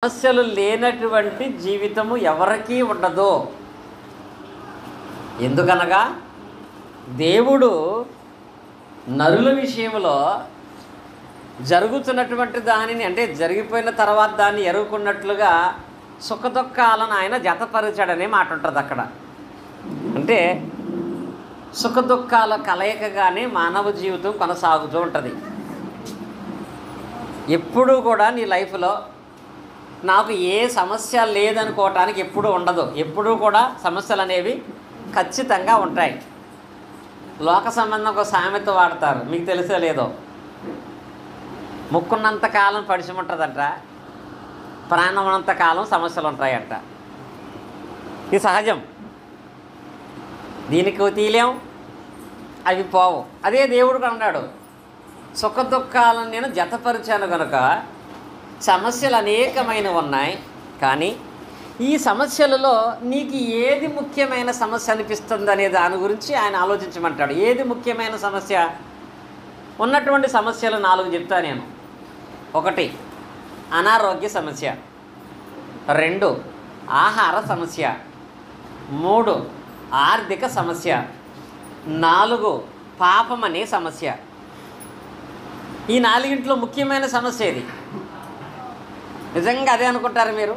సమస్యలు లేనటువంటి జీవితము ఎవరికీ ఉండదు. ఎందుకనగా దేవుడు నరుల విషయంలో జరుగుతున్నటువంటి దానిని, అంటే జరిగిపోయిన తర్వాత దాన్ని ఎరుగుకున్నట్లుగా సుఖదుఖాలను ఆయన జతపరిచాడనే మాట ఉంటుంది అక్కడ. అంటే సుఖదుఖాల కలయికగానే మానవ జీవితం కొనసాగుతూ ఉంటుంది. ఎప్పుడూ కూడా నీ లైఫ్లో నాకు ఏ సమస్య లేదనుకోవటానికి ఎప్పుడూ ఉండదు. ఎప్పుడూ కూడా సమస్యలు అనేవి ఖచ్చితంగా ఉంటాయి. లోక సంబంధం ఒక సామెత వాడతారు, మీకు తెలిసే లేదో. ముక్కున్నంత కాలం పరిచయం ఉంటుందంట, ప్రాణం ఉన్నంత కాలం సమస్యలు ఉంటాయంట. ఇది సహజం, దీనికి తీలేం, అవి పోవు. అదే దేవుడు అన్నాడు, సుఖ దుఃఖాలను నేను జతపరిచాను కనుక సమస్యలు అనేకమైనవి ఉన్నాయి, కానీ ఈ సమస్యలలో నీకు ఏది ముఖ్యమైన సమస్య అనిపిస్తుంది అనే దాని గురించి ఆయన ఆలోచించమంటాడు. ఏది ముఖ్యమైన సమస్య? ఉన్నటువంటి సమస్యలు 4 చెప్తా నేను. 1 అనారోగ్య సమస్య, 2 ఆహార సమస్య, 3 ఆర్థిక సమస్య, 4 పాపం అనే సమస్య. ఈ 4 ముఖ్యమైన సమస్య ఇది. నిజంగా అదే అనుకుంటారు మీరు?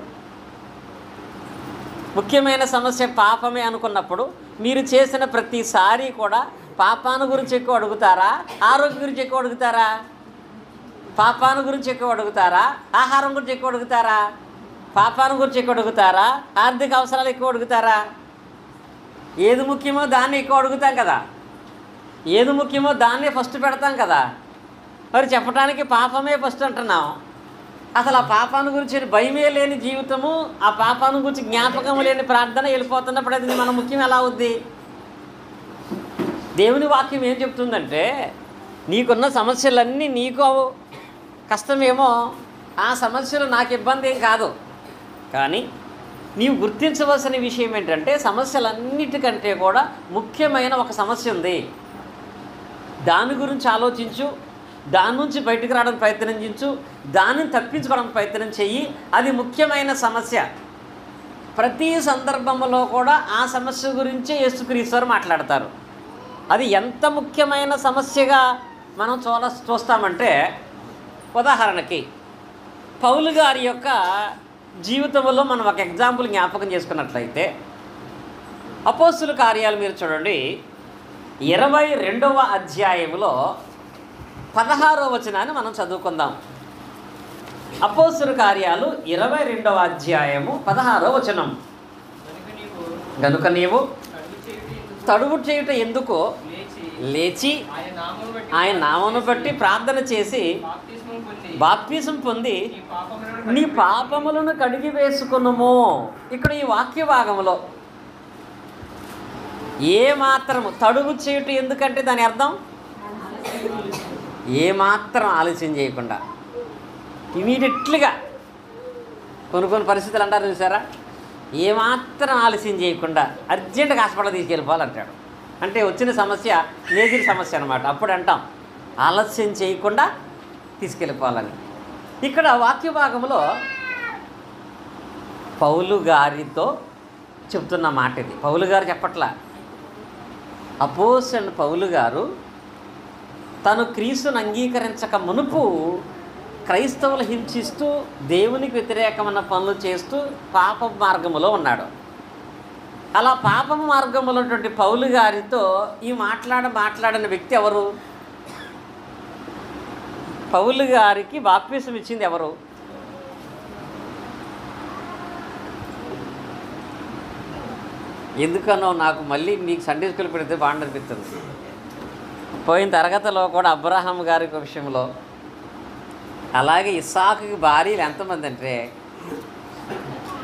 ముఖ్యమైన సమస్య పాపమే అనుకున్నప్పుడు మీరు చేసిన ప్రతిసారి కూడా పాపాను గురించి ఎక్కువ అడుగుతారా, ఆరోగ్యం గురించి ఎక్కువ అడుగుతారా? పాపాను గురించి ఎక్కువ అడుగుతారా, ఆహారం గురించి ఎక్కువ అడుగుతారా? పాపాను గురించి ఎక్కువ అడుగుతారా, ఆర్థిక అవసరాలు ఎక్కువ అడుగుతారా? ఏది ముఖ్యమో దాన్ని ఎక్కువ అడుగుతాం కదా. ఏది ముఖ్యమో దాన్నే ఫస్ట్ పెడతాం కదా. మరి చెప్పడానికి పాపమే ఫస్ట్ అంటున్నాం. అసలు ఆ పాపాన్ని గురించి భయమే లేని జీవితము, ఆ పాపాన్ని గురించి జ్ఞాపకం లేని ప్రార్థన వెళ్ళిపోతున్నప్పుడు అది మన ముఖ్యం ఎలా అవుద్ది? దేవుని వాక్యం ఏం చెప్తుందంటే, నీకున్న సమస్యలన్నీ నీకు కష్టమేమో, ఆ సమస్యలు నాకు ఇబ్బంది ఏం కాదు, కానీ నీవు గుర్తించవలసిన విషయం ఏంటంటే సమస్యలన్నిటికంటే కూడా ముఖ్యమైన ఒక సమస్య ఉంది. దాని గురించి ఆలోచించు, దాని నుంచి బయటకు రావడానికి ప్రయత్నించు, దానిని తప్పించుకోవడానికి ప్రయత్నం చెయ్యి. అది ముఖ్యమైన సమస్య. ప్రతి సందర్భంలో కూడా ఆ సమస్య గురించే యేసుక్రీస్తు వారు మాట్లాడతారు. అది ఎంత ముఖ్యమైన సమస్యగా మనం చూస్తామంటే, ఉదాహరణకి పౌలు గారి యొక్క జీవితంలో మనం ఒక ఎగ్జాంపుల్ జ్ఞాపకం చేసుకున్నట్లయితే, అపోస్తుల కార్యాలు మీరు చూడండి, 22వ అధ్యాయంలో 16వ వచనాన్ని మనం చదువుకుందాం. అపోస్తుల కార్యాలు 22వ అధ్యాయము 16వ వచనం. గనుక నీవు తడువు చేయుట ఎందుకో లేచి ఆయన నామమును బట్టి ప్రార్థన చేసి బాప్తిసం పొంది నీ పాపములను కడిగి వేసుకునుము. ఇక్కడ ఈ వాక్య భాగంలో ఏమాత్రము తడువు చేయుట ఎందుకంటే దాని అర్థం ఏమాత్రం ఆలస్యం చేయకుండా ఇమీడియట్లీగా, కొన్ని పరిస్థితులు అంటారు చూసారా, ఏమాత్రం ఆలస్యం చేయకుండా అర్జెంటుగా హాస్పిటల్ తీసుకెళ్ళిపోవాలంటాడు. అంటే వచ్చిన సమస్య మేజర్ సమస్య అనమాట. అప్పుడు అంటాం ఆలస్యం చేయకుండా తీసుకెళ్ళిపోవాలని. ఇక్కడ వాక్య భాగంలో పౌలు గారితో చెప్తున్న మాట ఇది. పౌలు గారు చెప్పట్లా, అపోస్తలుడైన పౌలు గారు తను క్రీస్తును అంగీకరించక మునుపు క్రైస్తవులు హింసిస్తూ దేవునికి వ్యతిరేకమైన పనులు చేస్తూ పాప మార్గములో ఉన్నాడు. అలా పాప మార్గంలో ఉన్నటువంటి పౌలు గారితో ఈ మాట్లాడిన వ్యక్తి ఎవరు? పౌలు గారికి బాప్తిసం ఇచ్చింది ఎవరు? ఎందుకనో నాకు మళ్ళీ మీకు సండే స్కూల్ పెడితే బాగుండనిపిస్తుంది. పోయిన తరగతిలో కూడా అబ్రహాం గారి విషయంలో, అలాగే ఇస్సాకుకి భార్యలు ఎంతమంది అంటే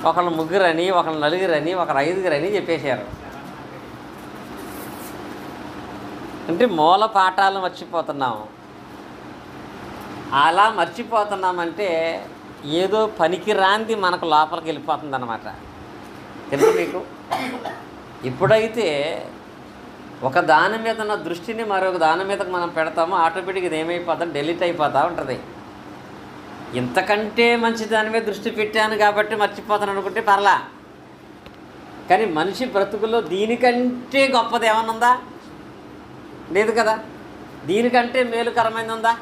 ఒకళ్ళు 3 ఒకళ్ళు 4 ఒకళ్ళు 5 చెప్పేశారు. అంటే మూల పాఠాలు మర్చిపోతున్నాము. అలా మర్చిపోతున్నామంటే ఏదో పనికిరాంది మనకు లోపలికి వెళ్ళిపోతుందన్నమాట. తెలుసు మీకు? ఇప్పుడైతే ఒక దాని మీద ఉన్న దృష్టిని మరొక దాని మీదకి మనం పెడతామో ఆటోమేటిక్గా ఇది ఏమైపోతాం, డెలీట్ అయిపోతూ ఉంటుంది. ఇంతకంటే మంచి దాని మీద దృష్టి పెట్టాను కాబట్టి మర్చిపోతాను అనుకుంటే పర్లా. కానీ మనిషి బ్రతుకులో దీనికంటే గొప్పది ఏమన్నా ఉందా? లేదు కదా. దీనికంటే మేలుకరమైనది ఉందా?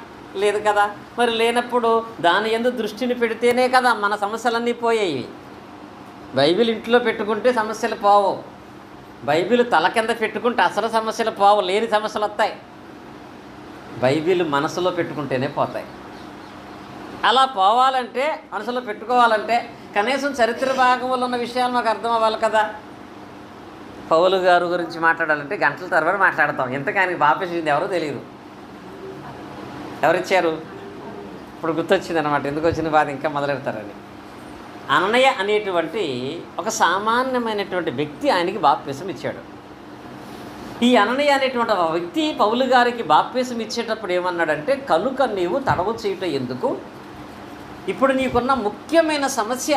లేదు కదా. మరి లేనప్పుడు దాని యందు దృష్టిని పెడితేనే కదా మన సమస్యలన్నీ పోయాయి. బైబిల్ ఇంట్లో పెట్టుకుంటే సమస్యలు పోవు. బైబిల్ తల కింద పెట్టుకుంటే అసలు సమస్యలు పోవు, లేని సమస్యలు వస్తాయి. బైబిల్ మనసులో పెట్టుకుంటేనే పోతాయి. అలా పోవాలంటే, మనసులో పెట్టుకోవాలంటే కనీసం చరిత్ర భాగంలో ఉన్న విషయాలు మాకు అర్థం అవ్వాలి కదా. పౌలు గారు గురించి మాట్లాడాలంటే గంటల తరబడి మాట్లాడతాం. ఇంతకు ఆయనకి బాప్తిసం ఎవరో తెలియదు. ఎవరిచ్చారు? ఇప్పుడు గుర్తొచ్చింది అనమాట. ఎందుకు వచ్చిన బాధ ఇంకా మొదలెడతారని. అననయ అనేటువంటి ఒక సామాన్యమైనటువంటి వ్యక్తి ఆయనకి బాప్తిసం ఇచ్చాడు. ఈ అననయ అనేటువంటి ఒక వ్యక్తి పౌలు గారికి బాప్తిసం ఇచ్చేటప్పుడు ఏమన్నాడంటే, కనుక నీవు తడవు చేయటం ఎందుకు? ఇప్పుడు నీకున్న ముఖ్యమైన సమస్య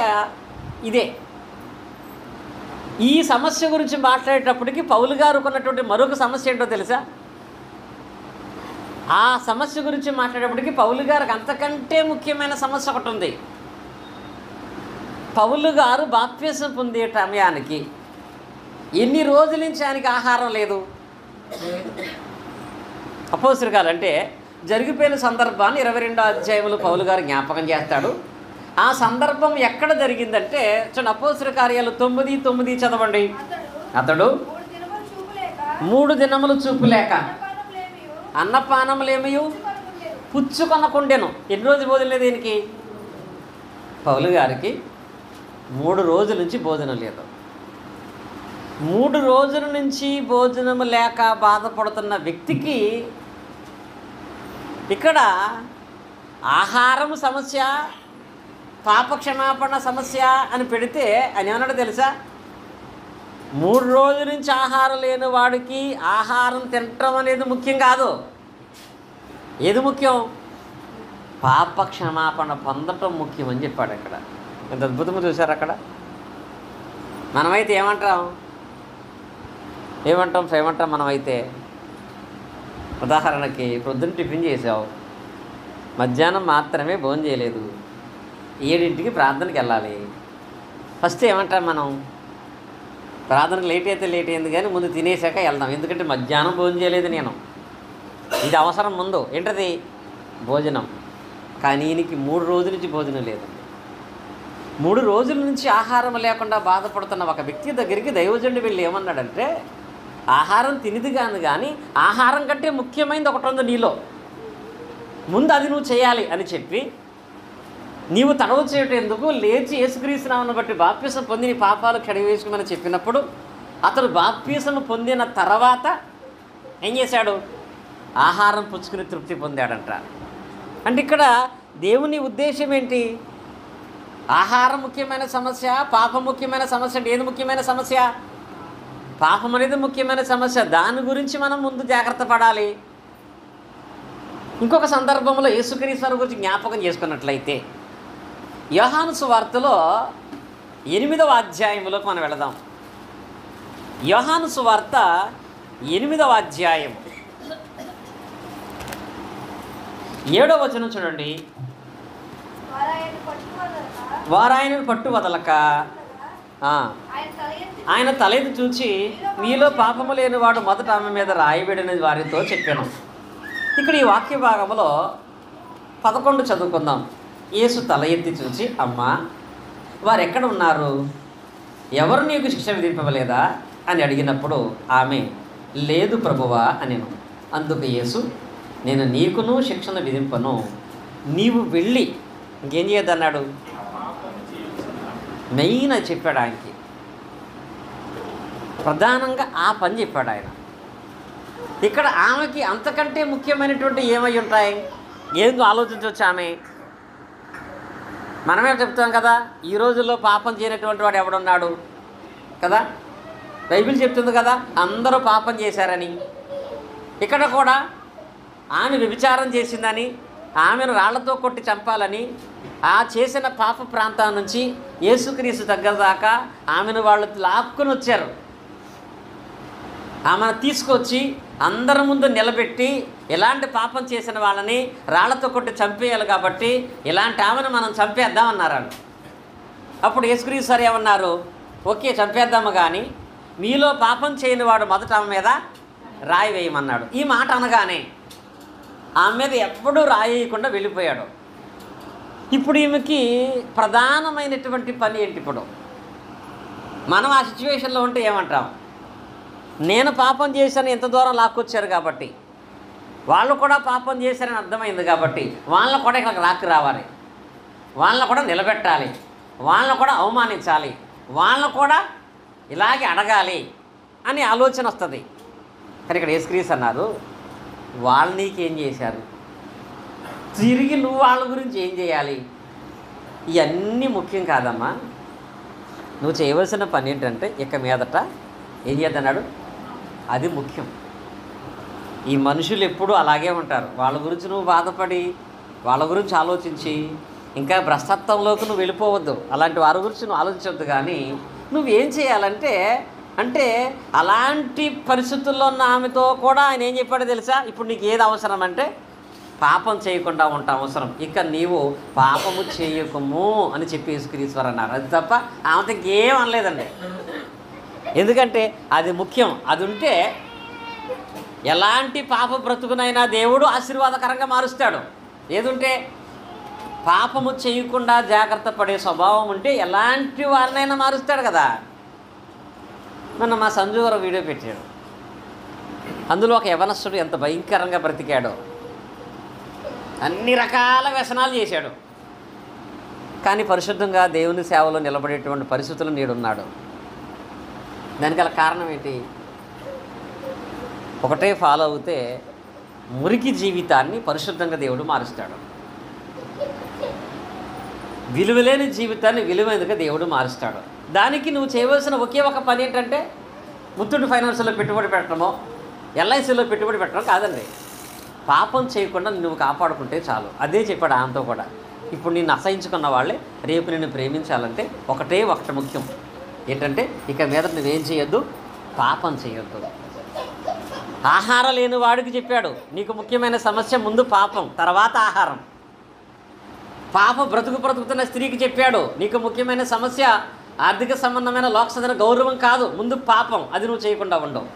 ఇదే. ఈ సమస్య గురించి మాట్లాడేటప్పటికి పౌలు గారికి ఉన్నటువంటి మరొక సమస్య ఏంటో తెలుసా? ఆ సమస్య గురించి మాట్లాడేటప్పటికి పౌలు గారికి అంతకంటే ముఖ్యమైన సమస్య ఒకటి ఉంది. పౌలు గారు బాప్తిసం పొందే సమయానికి ఎన్ని రోజుల నుంచి ఆయనకి ఆహారం లేదు. అపోస్తలులు అంటే జరిగిపోయిన సందర్భాన్ని 22వ అధ్యాయంలో పౌలు గారు జ్ఞాపకం చేస్తాడు. ఆ సందర్భం ఎక్కడ జరిగిందంటే చూడండి, అపోస్తలుల కార్యాలు 9:9 చదవండి. అతడు 3 దినములు చూపు లేక అన్నపానములేమియు పుచ్చుకొనకుండెను. ఎన్ని రోజులు భోజనం లేదు దీనికి? పౌలు గారికి 3 రోజుల నుంచి భోజనం లేదు. 3 రోజుల నుంచి భోజనం లేక బాధపడుతున్న వ్యక్తికి ఇక్కడ ఆహారం సమస్య, పాపక్షమాపణ సమస్య అని పెడితే అని ఏమన్నాడు తెలుసా? 3 రోజుల నుంచి ఆహారం లేని వాడికి ఆహారం తినటం అనేది ముఖ్యం కాదు. ఏది ముఖ్యం? పాపక్షమాపణ పొందటం ముఖ్యం అని చెప్పాడు. అక్కడ ఎంత అద్భుతంగా చూశారు. అక్కడ మనమైతే ఏమంటాం మనమైతే ఉదాహరణకి పొద్దున్న టిఫిన్ చేసావు, మధ్యాహ్నం మాత్రమే భోజనం చేయలేదు, 7ంటికి ప్రార్థనకి వెళ్ళాలి. ఫస్ట్ ఏమంటాం మనం? ప్రార్థనకు లేట్ అయితే లేట్ అయింది కానీ ముందు తినేసాక వెళ్దాం. ఎందుకంటే మధ్యాహ్నం భోజనం చేయలేదు నేను, ఇది అవసరం ముందు. ఏంటది? భోజనం. కానీ ఈయనకి 3 రోజుల నుంచి భోజనం లేదు. 3 రోజుల నుంచి ఆహారం లేకుండా బాధపడుతున్న ఒక వ్యక్తి దగ్గరికి దైవజనుడు వెళ్ళి ఏమన్నాడంటే, ఆహారం తినిది కానీ ఆహారం కంటే ముఖ్యమైనది ఒకటి ఉంది నీలో, ముందు అది నువ్వు చేయాలి అని చెప్పి, నీవు తడవు చేయటం ఎందుకు, లేచి యేసుక్రీస్తు నామమును బట్టి బాప్తిసం పొంది నీ పాపాలు కడిగివేసుకోమని చెప్పినప్పుడు అతడు బాప్తిసం పొందిన తర్వాత ఏం చేశాడు? ఆహారం పుచ్చుకుని తృప్తి పొందాడంట. అంటే ఇక్కడ దేవుని ఉద్దేశం ఏంటి? ఆహారం ముఖ్యమైన సమస్య, పాపం ముఖ్యమైన సమస్య. అంటే ఏది ముఖ్యమైన సమస్య? పాపం అనేది ముఖ్యమైన సమస్య. దాని గురించి మనం ముందు జాగ్రత్త పడాలి. ఇంకొక సందర్భంలో యేసుక్రీస్తు గురించి జ్ఞాపకం చేసుకున్నట్లయితే యోహాను సువార్తలో 8వ అధ్యాయంలోకి మనం వెళదాం. యోహాను సువార్త 8వ అధ్యాయం 7వ వచనం చూడండి. వారు ఆయనను పట్టు వదలక ఆయన తలెత్తి చూచి, మీలో పాపము లేనివాడు మొదట ఆమె మీద రాయబడిన వారితో చెప్పాను. ఇక్కడ ఈ వాక్య భాగంలో 11 చదువుకుందాం. యేసు తల ఎత్తి చూచి, అమ్మా, వారు ఎక్కడ ఉన్నారు? ఎవరు నీకు శిక్ష విధింపలేదా అని అడిగినప్పుడు ఆమె, లేదు ప్రభువా అనెను. అందుకు యేసు, నేను నీకును శిక్షను విధింపను, నీవు వెళ్ళి ఇంకేం చేయొద్దన్నాడు? మెయిన్ అది చెప్పాడు. ఆయనకి ప్రధానంగా ఆ పని చెప్పాడు ఆయన. ఇక్కడ ఆమెకి అంతకంటే ముఖ్యమైనటువంటి ఏమై ఉంటాయి? ఏందో ఆలోచించవచ్చు ఆమె. మనమే చెప్తాం కదా, ఈ రోజుల్లో పాపం చేయనటువంటి వాడు ఎవడున్నాడు కదా. బైబిల్ చెప్తుంది కదా, అందరూ పాపం చేశారని. ఇక్కడ కూడా ఆమె వ్యభిచారం చేసిందని, ఆమెను రాళ్లతో కొట్టి చంపాలని, ఆ చేసిన పాప ప్రాంతం నుంచి యేసుక్రీస్తు దగ్గర దాకా ఆమెను వాళ్ళు లాక్కుని వచ్చారు. ఆమెను తీసుకొచ్చి అందరి ముందు నిలబెట్టి ఇలాంటి పాపం చేసిన వాళ్ళని రాళ్లతో కొట్టి చంపేయాలి కాబట్టి ఇలాంటి ఆమెను మనం చంపేద్దామన్నారు వాళ్ళు. అప్పుడు యేసుక్రీస్తు సార్ ఏమన్నారు, ఓకే చంపేద్దాము, కానీ మీలో పాపం చేయని వాడు మొదట ఆమె మీద రాయి వేయమన్నాడు. ఈ మాట అనగానే ఆమె మీద ఎప్పుడూ రాయి వేయకుండా వెళ్ళిపోయాడు. ఇప్పుడు ఈమెకి ప్రధానమైనటువంటి పని ఏంటి? ఇప్పుడు మనం ఆ సిచ్యువేషన్లో ఉంటే ఏమంటాం? నేను పాపం చేశాను, ఎంత దూరం లాక్కొచ్చారు కాబట్టి, వాళ్ళు కూడా పాపం చేశారని అర్థమైంది కాబట్టి వాళ్ళని కూడా ఇక్కడికి లాక్కి రావాలి, వాళ్ళని కూడా నిలబెట్టాలి, వాళ్ళని కూడా అవమానించాలి, వాళ్ళని కూడా ఇలాగే అడగాలి అని ఆలోచన వస్తుంది. కానీ ఇక్కడ యేసుక్రీస్తు అన్నారు, వాళ్ళు నీకేం చేశారు, తిరిగి నువ్వు వాళ్ళ గురించి ఏం చేయాలి? ఇవన్నీ ముఖ్యం కాదమ్మా. నువ్వు చేయవలసిన పని ఏంటంటే ఇక మీదట ఏం చేద్దన్నాడు, అది ముఖ్యం. ఈ మనుషులు ఎప్పుడూ అలాగే ఉంటారు. వాళ్ళ గురించి నువ్వు బాధపడి వాళ్ళ గురించి ఆలోచించి ఇంకా భ్రష్టత్వంలోకి నువ్వు వెళ్ళిపోవద్దు. అలాంటి వారి గురించి నువ్వు ఆలోచించవద్దు. కానీ నువ్వేం చేయాలంటే అలాంటి పరిస్థితుల్లో ఉన్న ఆమెతో కూడా ఆయన ఏం చెప్పాడో తెలుసా? ఇప్పుడు నీకు ఏది అవసరం అంటే పాపం చేయకుండా ఉంటాం అవసరం, ఇక నీవు పాపము చేయకము అని చెప్పి యేసుక్రీస్తు అన్నారు. అది తప్ప ఆమెతో ఇంకేం అనలేదండి. ఎందుకంటే అది ముఖ్యం. అది ఉంటే ఎలాంటి పాప బ్రతుకునైనా దేవుడు ఆశీర్వాదకరంగా మారుస్తాడు. ఏదుంటే పాపము చేయకుండా జాగ్రత్త పడే స్వభావం ఉంటే ఎలాంటి వారినైనా మారుస్తాడు కదా. మొన్న మా సంజు గారు వీడియో పెట్టాడు. అందులో ఒక యవనస్తుడు ఎంత భయంకరంగా బ్రతికాడో, అన్ని రకాల వ్యసనాలు చేశాడు, కానీ పరిశుద్ధంగా దేవుని సేవలో నిలబడేటువంటి పరిస్థితులు నేడున్నాడు. దానికల కారణం ఏంటి? ఒకటే ఫాలో అవుతే మురికి జీవితాన్ని పరిశుద్ధంగా దేవుడు మారుస్తాడు. విలువలేని జీవితాన్ని విలువైనదిగా దేవుడు మారుస్తాడు. దానికి నువ్వు చేయవలసిన ఒకే ఒక పని ఏంటంటే ముత్తూట్ ఫైనాన్స్లో పెట్టుబడి పెట్టడమో ఎల్ఐసిలో పెట్టుబడి పెట్టడం కాదండి. పాపం చేయకుండా నువ్వు కాపాడుకుంటే చాలు. అదే చెప్పాడు ఆమెతో కూడా. ఇప్పుడు నిన్ను అసహించుకున్న వాళ్ళే రేపు నిన్ను ప్రేమించాలంటే ఒకటే ఒకటి ముఖ్యం ఏంటంటే ఇక మీద నువ్వేం చేయొద్దు, పాపం చేయొద్దు. ఆహారం లేని వాడికి చెప్పాడు, నీకు ముఖ్యమైన సమస్య ముందు పాపం, తర్వాత ఆహారం. బ్రతుకుతున్న స్త్రీకి చెప్పాడు, నీకు ముఖ్యమైన సమస్య ఆర్థిక సంబంధమైన లోకసదన గౌరవం కాదు, ముందు పాపం, అది నువ్వు చేయకుండా ఉండవు.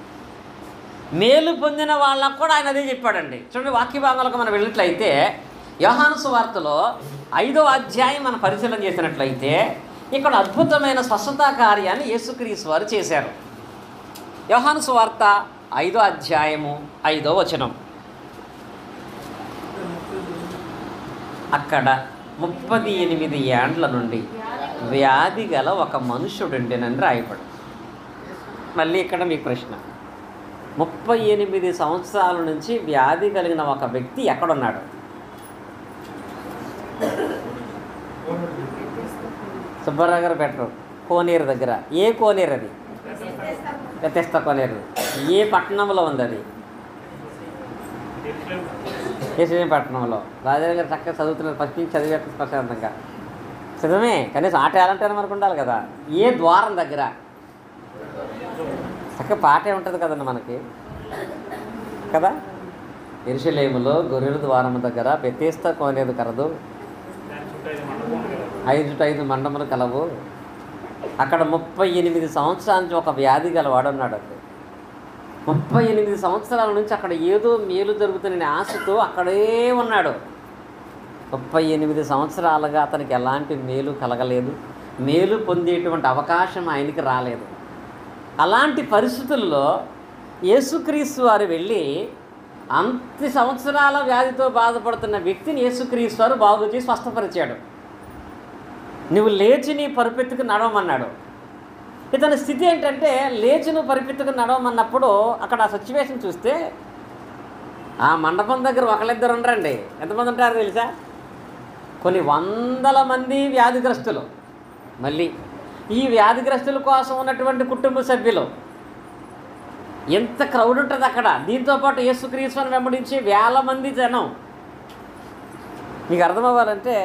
మేలు పొందిన వాళ్ళకు కూడా ఆయన అదే చెప్పాడండి. చూడండి, వాక్య భాగాలకు మనం వెళ్ళినట్లయితే యోహాను సువార్తలో 5వ అధ్యాయం మనం పరిశీలన చేసినట్లయితే ఇక్కడ అద్భుతమైన స్వస్థతా కార్యాన్ని యేసుక్రీస్తు వారు చేశారు. యోహాను సువార్త 5వ అధ్యాయము 5వ వచనం. అక్కడ 38 ఏండ్ల నుండి వ్యాధి గల ఒక మనుష్యుడుండెనని రాయబడి. మళ్ళీ ఇక్కడ మీ ప్రశ్న, 38 సంవత్సరాల నుంచి వ్యాధి కలిగిన ఒక వ్యక్తి ఎక్కడున్నాడు? సుబ్బారావు గారు పెట్టరు, కోనేరు దగ్గర. ఏ కోనేరు అది? బెతెస్దా కోనేరు. ఏ పట్టణంలో ఉంది అది? యెరూషలేము పట్టణంలో. రాజారావు గారు చక్కగా చదువుతున్నారు, ఫస్ట్ నుంచి చదివేస్తారు ప్రశాంతంగా. చదవమే, కనీసం ఆ టాలెంట్ అయినా మనకు ఉండాలి కదా. ఏ ద్వారం దగ్గర? చక్కగా పాటే ఉంటుంది కదండి మనకి కదా. యెరూషలేములో గొర్రెల ద్వారం దగ్గర బెతెస్దా కోనేరు కలదు, 5 మండములు కలవు. అక్కడ 38 సంవత్సరాల నుంచి ఒక వ్యాధి గలవాడు ఉన్నాడు. 38 సంవత్సరాల నుంచి అక్కడ ఏదో మేలు జరుగుతున్న ఆశతో అక్కడే ఉన్నాడు. 38 సంవత్సరాలుగా అతనికి ఎలాంటి మేలు కలగలేదు, మేలు పొందేటువంటి అవకాశం ఆయనకి రాలేదు. అలాంటి పరిస్థితుల్లో యేసుక్రీస్తు వారు వెళ్ళి అంత సంవత్సరాల వ్యాధితో బాధపడుతున్న వ్యక్తిని యేసుక్రీస్తు వారు బాగు చేసి స్వస్థపరిచాడు. నువ్వు లేచి నీ పరిపెత్తుకు నడవమన్నాడు. ఇతని స్థితి ఏంటంటే లేచి నువ్వు పరిపెత్తుకు నడవమన్నప్పుడు అక్కడ ఆ సిచ్యువేషన్ చూస్తే ఆ మండపం దగ్గర ఒకళ్ళిద్దరు ఉండరండి. ఎంతమంది ఉంటారో తెలుసా? కొన్ని వందల మంది వ్యాధిగ్రస్తులు. మళ్ళీ ఈ వ్యాధిగ్రస్తుల కోసం ఉన్నటువంటి కుటుంబ సభ్యులు, ఎంత క్రౌడ్ ఉంటుంది అక్కడ. దీంతోపాటు యేసుక్రీస్తుని వెంబడించి వేల మంది జనం. మీకు అర్థం అవ్వాలంటే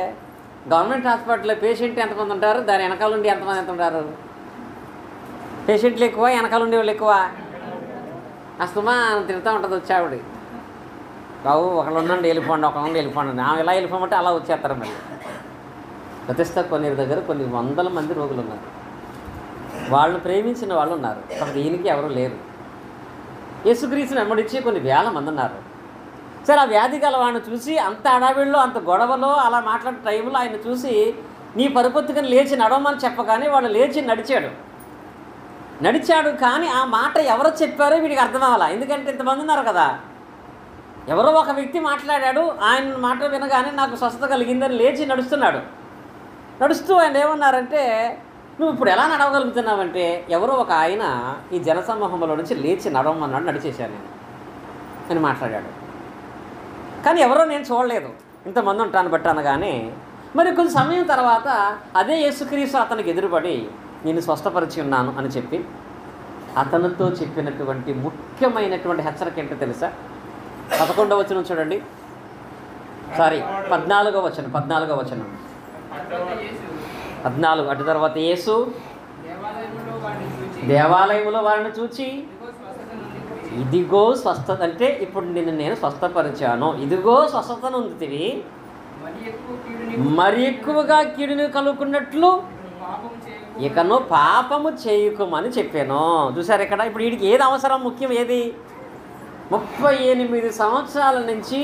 గవర్నమెంట్ హాస్పిటల్లో పేషెంట్ ఎంతమంది ఉంటారు, దాని వెనకాల నుండి ఎంతమంది ఉంటారు? పేషెంట్లు ఎక్కువ, వెనకాల ఉండేవాళ్ళు ఎక్కువ. అస్తమా తిరుగుతూ ఉంటుంది వచ్చావిడ. బాబు ఒకళ్ళు ఉండండి వెళ్ళిపోండి, ఒకళ్ళు వెళ్ళిపోండి, నా ఇలా వెళ్ళిపోమంటే అలా వచ్చేస్తారు. మళ్ళీ ప్రతిష్ట కొన్ని దగ్గర కొన్ని వందల మంది రోగులు ఉన్నారు. వాళ్ళు ప్రేమించిన వాళ్ళు ఉన్నారు, దీనికి ఎవరు లేరు. యేసుక్రీస్తుని వెంబడించి కొన్ని వేల మంది ఉన్నారు. సరే, ఆ వ్యాధి గల వాడిని చూసి అంత అడావిడిలో అంత గొడవలో అలా మాట్లాడే టైంలో ఆయన చూసి నీ పరుపొత్తుకని లేచి నడవమని చెప్పగానే వాడు లేచి నడిచాడు. కానీ ఆ మాట ఎవరో చెప్పారో వీడికి అర్థం అవ్వాలా, ఎందుకంటే ఇంతమంది ఉన్నారు కదా. ఎవరో ఒక వ్యక్తి మాట్లాడాడు, ఆయన మాట వినగానే నాకు స్వస్థత కలిగిందని లేచి నడుస్తూ ఆయన ఏమన్నారంటే, నువ్వు ఇప్పుడు ఎలా నడవగలుగుతున్నావంటే, ఎవరో ఒక ఆయన ఈ జనసమూహంలో నుంచి లేచి నడవమన్నాడు, నడిచేశాను నేను అని మాట్లాడాడు. కానీ ఎవరో నేను చూడలేదు, ఇంతమంది ఉంటాను బట్టి అనగానే మరి కొంచెం సమయం తర్వాత అదే యేసుక్రీస్తు అతనికి ఎదురుపడి నేను స్వస్థపరిచి ఉన్నాను అని చెప్పి అతనితో చెప్పినటువంటి ముఖ్యమైనటువంటి హెచ్చరిక ఏంటో తెలుసా? 11వ వచనం చూడండి, 14వ వచనం 14. అటు తర్వాత యేసు దేవాలయంలో వారిని చూచి, ఇదిగో స్వస్థత, అంటే ఇప్పుడు నేను స్వస్థపరిచాను, ఇదిగో స్వస్థతను ఉందితివి, మరి ఎక్కువగా కీడుని కలుగుకున్నట్లు ఇకను పాపము చేయకుమని చెప్పాను. చూసారు ఇక్కడ. ఇప్పుడు వీడికి ఏది అవసరం, ముఖ్యం ఏది? 38 సంవత్సరాల నుంచి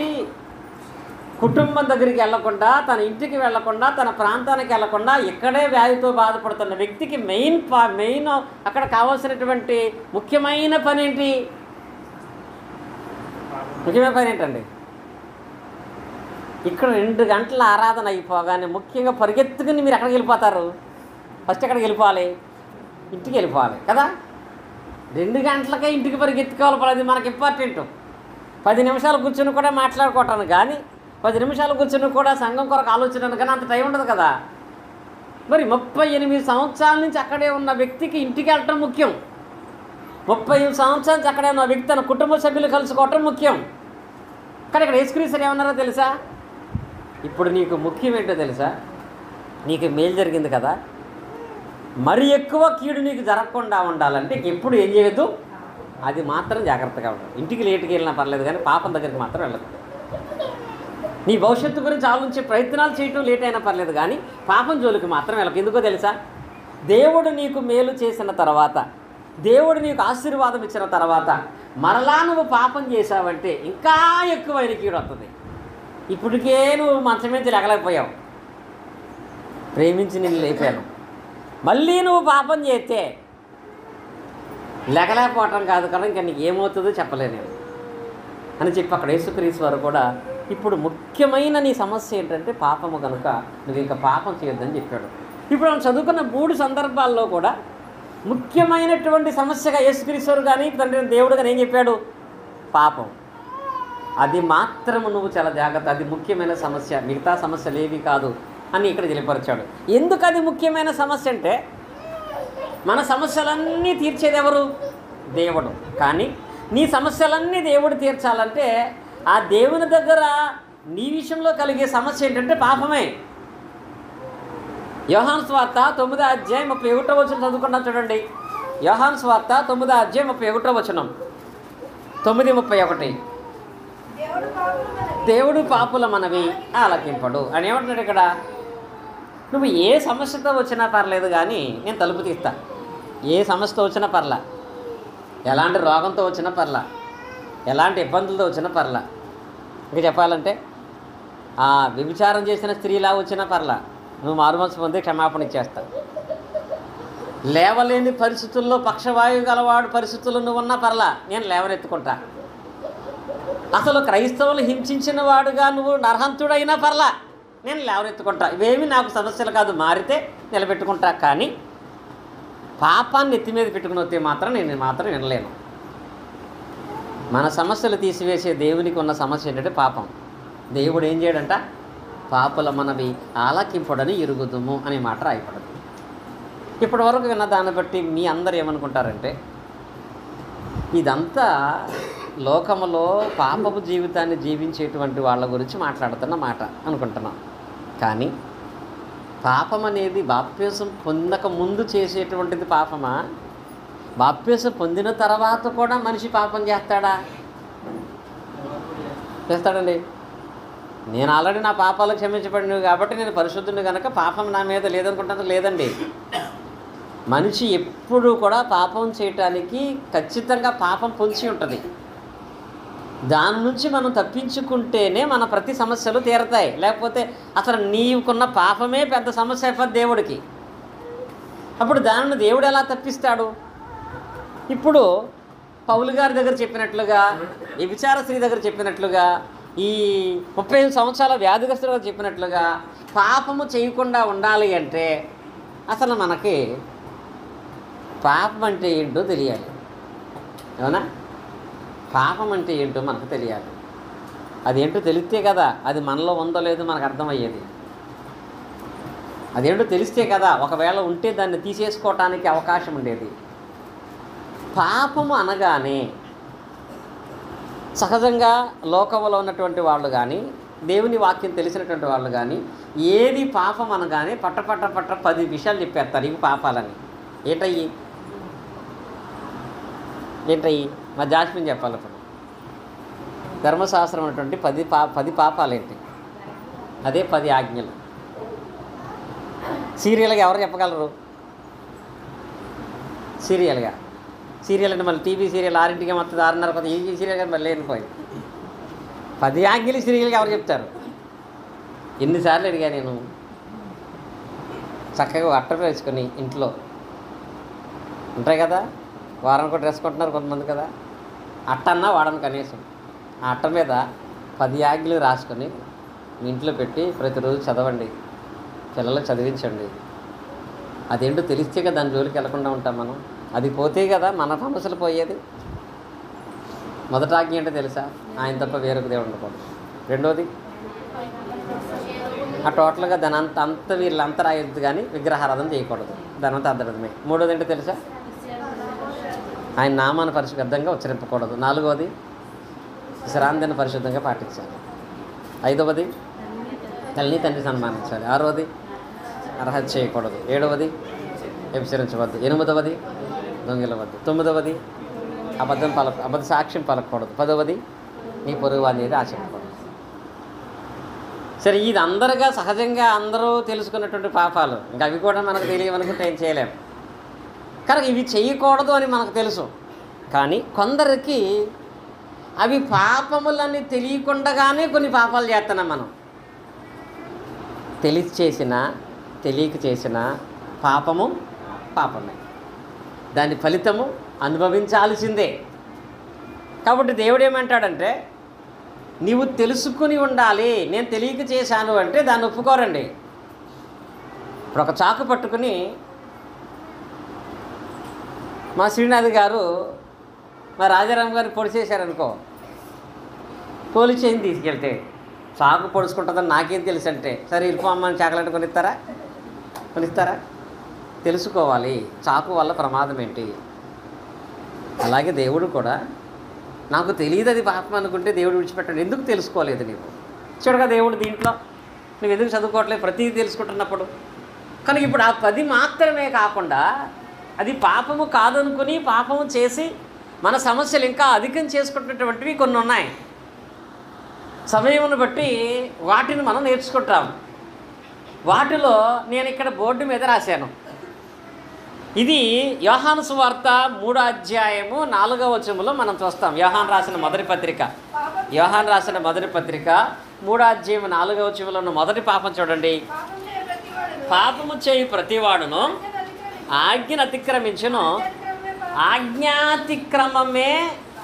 కుటుంబం దగ్గరికి వెళ్లకుండా, తన ఇంటికి వెళ్లకుండా, తన ప్రాంతానికి వెళ్లకుండా ఇక్కడే వ్యాధితో బాధపడుతున్న వ్యక్తికి మెయిన్ అక్కడ కావాల్సినటువంటి ముఖ్యమైన పని ఏంటి? ఏంటండి? ఇక్కడ 2 గంటల ఆరాధన అయిపోగానే ముఖ్యంగా పరిగెత్తుకుని మీరు ఎక్కడికి వెళ్ళిపోతారు? ఫస్ట్ ఎక్కడికి వెళ్ళిపోవాలి? ఇంటికి వెళ్ళిపోవాలి కదా. 2 గంటలకే ఇంటికి పరిగెత్తుకోవాలి, అది మనకి ఇంపార్టెంట్. 10 నిమిషాలు కూర్చుని కూడా మాట్లాడుకోవటాను కానీ, 10 నిమిషాలు కూర్చుని కూడా సంఘం కొరకు ఆలోచనను కానీ అంత టైం ఉండదు కదా. మరి 38 సంవత్సరాల నుంచి అక్కడే ఉన్న వ్యక్తికి ఇంటికి వెళ్ళటం ముఖ్యం. 35 సంవత్సరాల నుంచి అక్కడే ఉన్న వ్యక్తి తన కుటుంబ సభ్యులు కలుసుకోవటం ముఖ్యం. కానీ ఇక్కడ యేసుక్రీస్తు ఏమన్నారో తెలుసా? ఇప్పుడు నీకు ముఖ్యం ఏంటో తెలుసా? నీకు మేలు జరిగింది కదా, మరి ఎక్కువ కీడు నీకు జరగకుండా ఉండాలంటే ఎప్పుడు ఏం చేయొద్దు, అది మాత్రం జాగ్రత్తగా ఉండాలి. ఇంటికి లేటుకి వెళ్ళినా పర్లేదు కానీ పాపం దగ్గరికి మాత్రం వెళ్ళదు. నీ భవిష్యత్తు గురించి ఆలోచించే ప్రయత్నాలు చేయటం లేట్ అయినా పర్లేదు కానీ పాపం జోలికి మాత్రం వెళ్ళకు. ఎందుకో తెలుసా? దేవుడు నీకు మేలు చేసిన తర్వాత, దేవుడు నీకు ఆశీర్వాదం ఇచ్చిన తర్వాత మరలా నువ్వు పాపం చేశావంటే ఇంకా ఎక్కువైన కీడు వస్తుంది. ఇప్పటికే నువ్వు మంచం మీద లేగలేకపోయావు, ప్రేమించి నేను లేపాను, మళ్ళీ నువ్వు పాపం చేస్తే లేకలేకపోవటం కాదు కదా, ఇంకా నీకు ఏమవుతుందో చెప్పలేను అని చెప్పి అక్కడ యేసుక్రీస్తు వారు కూడా ఇప్పుడు ముఖ్యమైన నీ సమస్య ఏంటంటే పాపము కనుక నువ్వు ఇంకా పాపం చేయొద్దని చెప్పాడు. ఇప్పుడు మనం చదువుకున్న 3 సందర్భాల్లో కూడా ముఖ్యమైనటువంటి సమస్యగా యేసుక్రీస్తు కానీ తండ్రి దేవుడు కానీ ఏం చెప్పాడు? పాపం. అది మాత్రము నువ్వు చాలా జాగ్రత్త, అది ముఖ్యమైన సమస్య, మిగతా సమస్యలు ఏవి కాదు అని ఇక్కడ తెలియపరిచాడు. ఎందుకు అది ముఖ్యమైన సమస్య అంటే, మన సమస్యలన్నీ తీర్చేది ఎవరు? దేవుడు. కానీ నీ సమస్యలన్నీ దేవుడు తీర్చాలంటే ఆ దేవుని దగ్గర నీ విషయంలో కలిగే సమస్య ఏంటంటే పాపమే. యోహాను సువార్త 9వ అధ్యాయం 31వ వచనం చదువుకున్నాం చూడండి. యోహాను సువార్త 9వ అధ్యాయం 31వ వచనం, 9:31. దేవుడు పాపుల మనవి ఆలకింపడు అని ఏమంటున్నాడు ఇక్కడ? నువ్వు ఏ సమస్యతో వచ్చినా పర్లేదు కానీ నేను తలుపు తీస్తా. ఏ సమస్యతో వచ్చినా పర్లా, ఎలాంటి రోగంతో వచ్చినా పర్లా, ఎలాంటి ఇబ్బందులతో వచ్చినా పర్లా, ఇంకా చెప్పాలంటే వ్యభిచారం చేసిన స్త్రీలా వచ్చినా పర్లా, నువ్వు మారుమనసు పొంది క్షమాపణ ఇచ్చేస్తావు. లేవలేని పరిస్థితుల్లో, పక్షవాయువు గలవాడు పరిస్థితుల్లో నువ్వు ఉన్నా పర్లా, నేను లేవనెత్తుకుంటా. అసలు క్రైస్తవులు హింసించిన వాడుగా నువ్వు నరహంతుడైనా పర్లా, నేను లేవనెత్తుకుంటా. ఇవేమి నాకు సమస్యలు కాదు, మారితే నిలబెట్టుకుంటా. కానీ పాపాన్ని ఎత్తి మీద పెట్టుకుని వస్తే మాత్రం నేను వినలేను. మన సమస్యలు తీసివేసే దేవునికి ఉన్న సమస్య ఏంటంటే పాపం. దేవుడు ఏం చేయడంట? పాపుల మనవి ఆలకింపుడని ఎరుగుదుము అనే మాట రాయపడదు. ఇప్పటి వరకు విన్న దాన్ని బట్టి మీ అందరు ఏమనుకుంటారంటే ఇదంతా లోకములో పాపపు జీవితాన్ని జీవించేటువంటి వాళ్ళ గురించి మాట్లాడుతున్న మాట అనుకుంటున్నాం. కానీ పాపం అనేది బాప్తిసం పొందక ముందు చేసేటువంటిది పాపమా, బాప్తిసం పొందిన తర్వాత కూడా మనిషి పాపం చేస్తాడా? చేస్తాడండి. నేను ఆల్రెడీ నా పాపాలు క్షమించబడినవి కాబట్టి నేను పరిశుద్ధుని కనుక పాపం నా మీద లేదనుకుంటాను. లేదండి. మనిషి ఎప్పుడూ కూడా పాపం చేయటానికి ఖచ్చితంగా పాపం పొంచి ఉంటుంది. దాని నుంచి మనం తప్పించుకుంటేనే మన ప్రతి సమస్యలు తీరతాయి. లేకపోతే అసలు నీకున్న పాపమే పెద్ద సమస్య అయిపోద్ది దేవుడికి. అప్పుడు దానిని దేవుడు ఎలా తప్పిస్తాడు? ఇప్పుడు పౌలు గారి దగ్గర చెప్పినట్లుగా, ఈ విచార స్త్రీ దగ్గర చెప్పినట్లుగా, ఈ 35 సంవత్సరాల వ్యాధిగ్రస్తుల దగ్గర చెప్పినట్లుగా పాపము చేయకుండా ఉండాలి అంటే అసలు మనకి పాపం అంటే ఏంటో తెలియాలి. అవునా? పాపం అంటే ఏంటో మనకు తెలియాలి. అదేంటో తెలిస్తే కదా అది మనలో ఉందో లేదో మనకు అర్థమయ్యేది. అదేంటో తెలిస్తే కదా ఒకవేళ ఉంటే దాన్ని తీసేసుకోవటానికి అవకాశం ఉండేది. పాపము అనగానే సహజంగా లోకంలో ఉన్నటువంటి వాళ్ళు కానీ, దేవుని వాక్యం తెలిసినటువంటి వాళ్ళు కానీ, ఏది పాపం అనగానే పట్ట 10 విషయాలు చెప్పేస్తారు. ఇవి పాపాలని. ఏంటయ్యి మా జాస్మిన్ చెప్పాలి. ఇప్పుడు ధర్మశాస్త్రం ఉన్నటువంటి 10 పాపాలేంటి? అదే 10 ఆజ్ఞలు. సీరియల్గా ఎవరు చెప్పగలరు? సీరియల్ అంటే మళ్ళీ టీవీ సీరియల్ 6ంటికి మొత్తం 6:30 కొద్ది ఈ సీరియల్ కానీ మళ్ళీ లేనిపోయి 10 ఆజ్ఞలు సీరియల్గా ఎవరు చెప్తారు? ఎన్నిసార్లు అడిగా నేను. చక్కగా అట్ట వేసుకొని ఇంట్లో ఉంటాయి కదా, వారానికి డ్రెస్ కొంటున్నారు కొంతమంది కదా, అట్టన్నా వాడను కనీసం. ఆ అట్ట మీద 10 ఆజ్ఞలు రాసుకొని మీ ఇంట్లో పెట్టి ప్రతిరోజు చదవండి, పిల్లలకు చదివించండి. అదేంటో తెలిస్తే కదా దాని జోలికి వెళ్లకుండా ఉంటాం మనం. అది పోతే కదా మన సమస్యలు పోయేది. మొదటి ఆజ్ఞ ఏంటో తెలుసా? ఆయన తప్ప వేరొక దేవుడు ఉండకూడదు. రెండోది ఆ టోటల్గా అంత వీళ్ళంతా రాయొద్దు కానీ విగ్రహారాధన చేయకూడదు, దానంతా అర్థమే. మూడోది ఏంటో తెలుసా? ఆయన నామాన్ని పరిశుద్ధంగా ఉచ్చరింపకూడదు. 4వది విశ్రాంతిని పరిశుద్ధంగా పాటించాలి. 5వది తల్లి తండ్రి సన్మానించాలి. 6వది అర్హత చేయకూడదు. 7వది వ్యభిచరించవద్దు. 8వది దొంగిలవద్దు. 9వది అబద్ధ సాక్ష్యం పలకూడదు. 10వది నీ పొరుగు అనేది ఆశించకూడదు. సరే, ఇది అందరుగా సహజంగా అందరూ తెలుసుకున్నటువంటి పాపాలు. ఇంకా అవి కూడా మనకు తెలియవనుకుంటే ఏం చేయలేము. కనుక ఇవి చేయకూడదు అని మనకు తెలుసు. కానీ కొందరికి అవి పాపములని తెలియకుండానే కొన్ని పాపాలు చేస్తున్నాం మనం. తెలిసి చేసినా తెలియక చేసిన పాపమే. దాని ఫలితము అనుభవించాల్సిందే. కాబట్టి దేవుడు ఏమంటాడంటే, నీవు తెలుసుకుని ఉండాలి. నేను తెలియక చేశాను అంటే దాన్ని ఒప్పుకోరండి. ఇప్పుడు ఒక చాకు పట్టుకుని మా శ్రీనాథ్ గారు మా రాజారాం గారిని పొడిచేశారనుకో, పోలీస్ స్టేషన్ తీసుకెళ్తే చాకు పొడుచుకుంటుందని నాకేం తెలుసు అంటే, సరే ఇరుపు అమ్మని చాకలెట్ కొనిస్తారా? తెలుసుకోవాలి చాకు వల్ల ప్రమాదం ఏంటి. అలాగే దేవుడు కూడా నాకు తెలియదు అది పాపం అనుకుంటే దేవుడు విడిచిపెట్టాడు. ఎందుకు తెలుసుకోలేదు నీవు? చూడగా దేవుడు దీంట్లో నువ్వు ఎందుకు చదువుకోవట్లేదు? ప్రతిదీ తెలుసుకుంటున్నప్పుడు. కానీ ఇప్పుడు ఆ 10 మాత్రమే కాకుండా అది పాపము కాదనుకుని పాపము చేసి మన సమస్యలు ఇంకా అధికం చేసుకుంటున్నటువంటివి కొన్ని ఉన్నాయి. సమయమును బట్టి వాటిని మనం నేర్చుకుంటాం. వాటిలో నేను ఇక్కడ బోర్డు మీద రాశాను. ఇది యోహాను సువార్త 3వ అధ్యాయము 4వ వచనంలో మనం చూస్తాం. యోహాను రాసిన మొదటి పత్రిక 3వ అధ్యాయం 4వ వచనంలో ఉన్న మొదటి పాపం చూడండి. పాపము చేయి ప్రతివాడును ఆజ్ఞను అతిక్రమించును, ఆజ్ఞాతిక్రమమే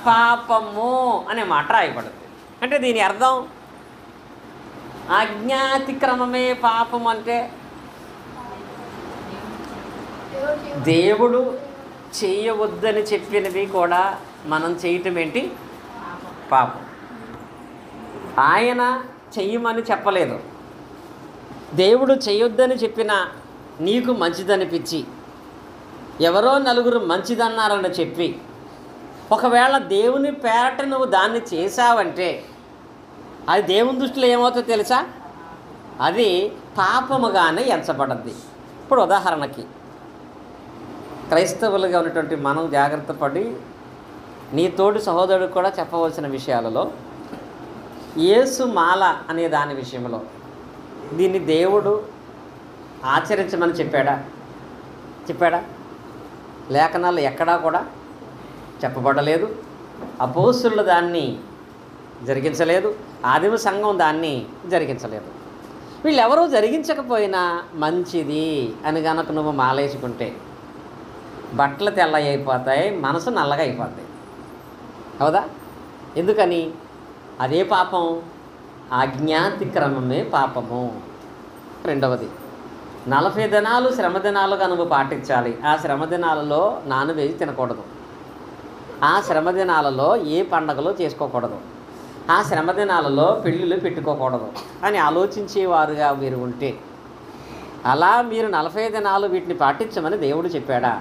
పాపము అనే మాట రాయబడుతుంది. అంటే దీని అర్థం ఆజ్ఞాతిక్రమమే పాపం అంటే దేవుడు చేయవద్దని చెప్పినవి కూడా మనం చేయటం ఏంటి? పాపం. ఆయన చెయ్యమని చెప్పలేదు. దేవుడు చేయొద్దని చెప్పినా నీకు మంచిదనిపించి ఎవరో నలుగురు మంచిదన్నారని చెప్పి ఒకవేళ దేవుని పేరట నువ్వు దాన్ని చేశావంటే అది దేవుని దృష్టిలో ఏమవుతుందో తెలుసా? అది పాపముగానే ఎంచబడద్ది. ఇప్పుడు ఉదాహరణకి క్రైస్తవులుగా ఉన్నటువంటి మనం జాగ్రత్త పడి నీ తోటి సహోదరుడికి కూడా చెప్పవలసిన విషయాలలో యేసు మాల అనే దాని విషయంలో దీన్ని దేవుడు ఆచరించమని చెప్పాడా? లేఖనాలు ఎక్కడా కూడా చెప్పబడలేదు. అపోస్తులు దాన్ని జరిగించలేదు, ఆదిమ సంఘం దాన్ని జరిగించలేదు. వీళ్ళెవరూ జరిగించకపోయినా మంచిది అని కనుక నువ్వు మాలేసుకుంటే బట్టలు తెల్లగా అయిపోతాయి, మనసు నల్లగా అయిపోతాయి. అవుదా? ఎందుకని? అదే పాపం, ఆజ్ఞాతిక్రమమే పాపము. రెండవది, 40 దినాలు శ్రమ దినాలుగా నువ్వు పాటించాలి. ఆ శ్రమ దినాలలో నాన్ వెజ్ తినకూడదు. ఆ శ్రమ దినాలలో ఏ పండగలు చేసుకోకూడదు. ఆ శ్రమ దినాలలో పెళ్ళిళ్ళు పెట్టుకోకూడదు అని ఆలోచించేవారుగా మీరు ఉంటే, అలా మీరు 40 దినాలు వీటిని పాటించమని దేవుడు చెప్పాడా?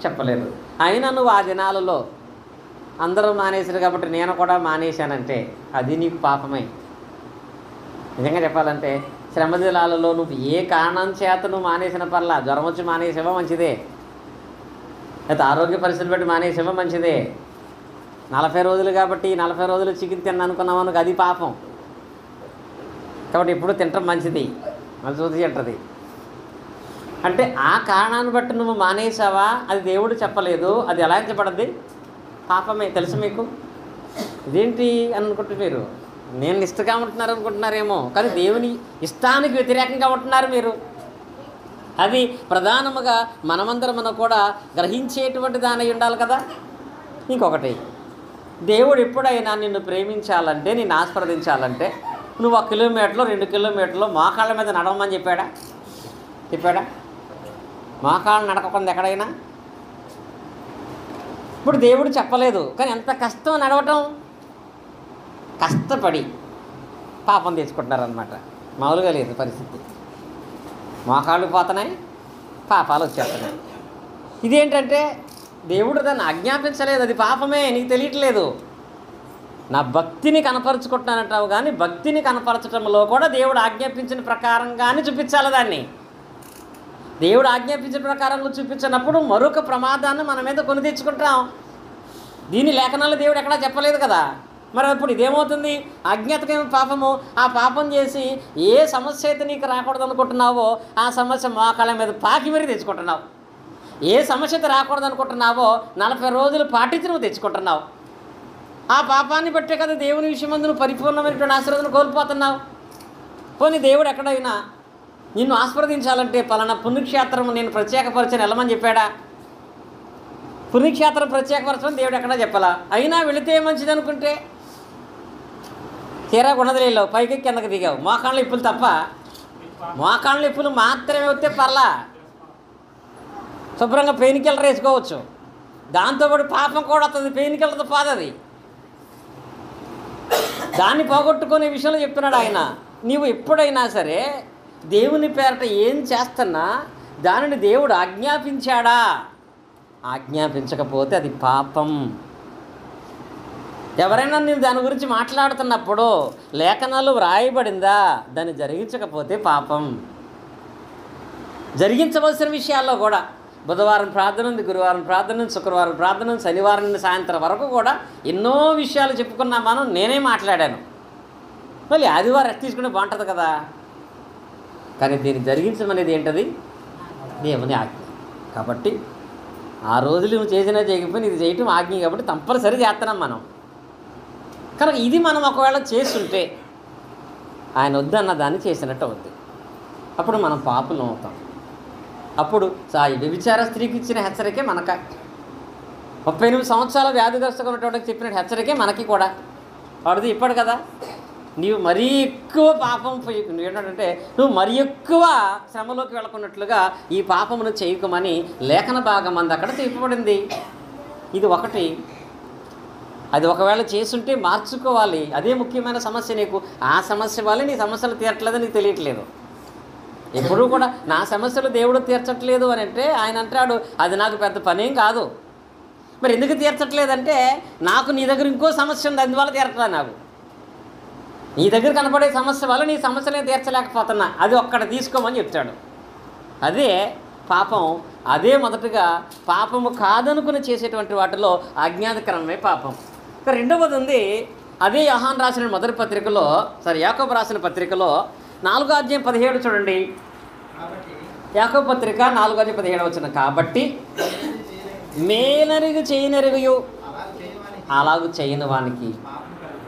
చెప్పలేదు. అయినా నువ్వు ఆ దినాలలో అందరూ మానేశారు కాబట్టి నేను కూడా మానేశానంటే అది నీకు పాపమే. నిజంగా చెప్పాలంటే శ్రమ దినాలలో నువ్వు ఏ కారణం చేత నువ్వు మానేసిన పర్లా, జ్వరం వచ్చి మానేసేవో మంచిదే, లేకపోతే ఆరోగ్య పరిస్థితులు బట్టి మానేసేవో మంచిదే. 40 రోజులు కాబట్టి 40 రోజులు చికెన్ తిన్నా అనుకున్నావు అనుకో, అది పాపం. కాబట్టి ఎప్పుడు తినటం మంచిది, మంచి తింటది. అంటే ఆ కారణాన్ని బట్టి నువ్వు మానేసావా, అది దేవుడు చెప్పలేదు, అది ఎలా ఎంచబడద్ది? పాపమే. తెలుసు మీకు? ఇదేంటి అని అనుకుంటున్నారు మీరు. నేను ఇష్టంగా ఉంటున్నారు అనుకుంటున్నారేమో, కానీ దేవుని ఇష్టానికి వ్యతిరేకంగా ఉంటున్నారు మీరు. అది ప్రధానముగా మనమందరం కూడా గ్రహించేటువంటి దాని ఉండాలి కదా. ఇంకొకటి, దేవుడు ఎప్పుడైనా నిన్ను ప్రేమించాలంటే, నిన్ను ఆస్వాదించాలంటే నువ్వు 1 కిలోమీటర్లు 2 కిలోమీటర్లు మోకాళ్ళ మీద నడవమని చెప్పాడా? మోకాళ్ళు నడకకుండా ఎక్కడైనా? ఇప్పుడు దేవుడు చెప్పలేదు, కానీ ఎంత కష్టం నడవటం. కష్టపడి పాపం తెచ్చుకుంటున్నారనమాట. మామూలుగా లేదు పరిస్థితి. మోకాళ్ళు పోతున్నాయి, పాపాలు వచ్చేస్తున్నాయి. ఇదేంటంటే దేవుడు దాన్ని ఆజ్ఞాపించలేదు, అది పాపమే, నీకు తెలియట్లేదు. నా భక్తిని కనపరుచుకుంటున్నానంటావు, కానీ భక్తిని కనపరచడంలో కూడా దేవుడు ఆజ్ఞాపించిన ప్రకారంగానే చూపించాలి దాన్ని. దేవుడు ఆజ్ఞాపించిన ప్రకారంగా చూపించినప్పుడు మరొక ప్రమాదాన్ని మన మీద కొని తెచ్చుకుంటాం. దీని లేఖనాలు దేవుడు ఎక్కడా చెప్పలేదు కదా. మరి అప్పుడు ఇదేమవుతుంది? అజ్ఞాతమైన పాపము. ఆ పాపం చేసి ఏ సమస్య అయితే నీకు రాకూడదు అనుకుంటున్నావో ఆ సమస్య మోకాళ్ళ మీద పాకి మరీ తెచ్చుకుంటున్నావు. ఏ సమస్య అయితే రాకూడదు అనుకుంటున్నావో 40 రోజులు పాటించి నువ్వు తెచ్చుకుంటున్నావు. ఆ పాపాన్ని బట్టే కదా దేవుని విషయమందు నువ్వు పరిపూర్ణమైనటువంటి ఆశీర్వాదం కోల్పోతున్నావు. పోనీ దేవుడు ఎక్కడైనా నిన్ను ఆస్వాదించాలంటే పలానా పుణ్యక్షేత్రం నేను ప్రత్యేకపరచని వెళ్ళమని చెప్పాడా? పుణ్యక్షేత్రం ప్రత్యేకపరచమని దేవుడు ఎక్కడా చెప్పాలా? అయినా వెళితే మంచిది అనుకుంటే తీరా గుణదలేలో పైకి కిందకి దిగావు, మోకాళ్ళ ఇప్పులు తప్ప. మోకాళ్ళ ఇప్పులు మాత్రమే వస్తే పర్లా, శుభ్రంగా పెయిన్ కిల్లర్ వేసుకోవచ్చు. దాంతోపాటు పాపం కూడా వస్తుంది, పెయిన్ కిల్లర్తో పోతుంది. దాన్ని పోగొట్టుకునే విషయంలో చెప్తున్నాడు ఆయన. నీవు ఎప్పుడైనా సరే దేవుని పేరట ఏం చేస్తున్నా దానిని దేవుడు ఆజ్ఞాపించాడా? ఆజ్ఞాపించకపోతే అది పాపం. ఎవరైనా నేను దాని గురించి మాట్లాడుతున్నప్పుడు లేఖనాలు వ్రాయబడిందా, దాన్ని జరిగించకపోతే పాపం. జరిగించవలసిన విషయాల్లో కూడా బుధవారం ప్రార్థన ఉంది, గురువారం ప్రార్థన ఉంది, శుక్రవారం ప్రార్థన ఉంది, శనివారం నుండి సాయంత్రం వరకు కూడా ఎన్నో విషయాలు చెప్పుకున్నా మనం. నేనే మాట్లాడాను. మళ్ళీ ఆదివారం రెస్ట్ తీసుకుంటే బాగుంటుంది కదా. కానీ దీన్ని జరిగించమనేది ఏంటది? దేవుని ఆజ్ఞ. కాబట్టి ఆ రోజులు నువ్వు చేసినా చేయకపోయినా ఇది చేయటం ఆజ్ఞ కాబట్టి కంపల్సరీ చేస్తున్నాం మనం. కనుక ఇది మనం ఒకవేళ చేస్తుంటే ఆయన వద్దన్న దాన్ని చేసినట్టు అవుద్ది. అప్పుడు మనం పాపులం అవుతాం. అప్పుడు వ్యభిచార స్త్రీకి ఇచ్చిన హెచ్చరికే మనక, 38 సంవత్సరాల వ్యాధిగ్రస్తగా ఉన్నటువంటి చెప్పిన హెచ్చరికే మనకి కూడా. వాడిది ఇప్పడు కదా. నీవు మరీ ఎక్కువ పాపం ఏంటంటే నువ్వు మరీ ఎక్కువ శ్రమలోకి వెళ్ళకున్నట్లుగా ఈ పాపమును చేయకమని లేఖన భాగం అంది అక్కడ చెప్పబడింది. ఇది ఒకటి. అది ఒకవేళ చేసుంటే మార్చుకోవాలి. అదే ముఖ్యమైన సమస్య నీకు. ఆ సమస్య వల్ల నీ సమస్యలు తీరట్లేదని నీకు తెలియట్లేదు. ఎప్పుడూ కూడా నా సమస్యలు దేవుడు తీర్చట్లేదు అని అంటే ఆయన అంటాడు అది నాకు పెద్ద పనేం కాదు. మరి ఎందుకు తీర్చట్లేదంటే నాకు నీ దగ్గర ఇంకో సమస్య ఉంది, అందువల్ల తీరట్లేదు. నాకు నీ దగ్గర కనపడే సమస్య వల్ల నీ సమస్యలే తీర్చలేకపోతున్నా, అది ఒక్కడ తీసుకోమని చెప్తాడు. అదే పాపం అదే మొదటగా పాపము కాదనుకుని చేసేటువంటి వాటిలో అజ్ఞాతకరమే పాపం. ఇక రెండవది ఉంది, అదే యోహాను రాసిన మొదటి పత్రికలో, యాకోబు రాసిన పత్రికలో 4:17 చూడండి. యాకోబు పత్రిక 4:17 కాబట్టి మేలరిగి చేయనెరుగయు అలాగు చేయని వానికి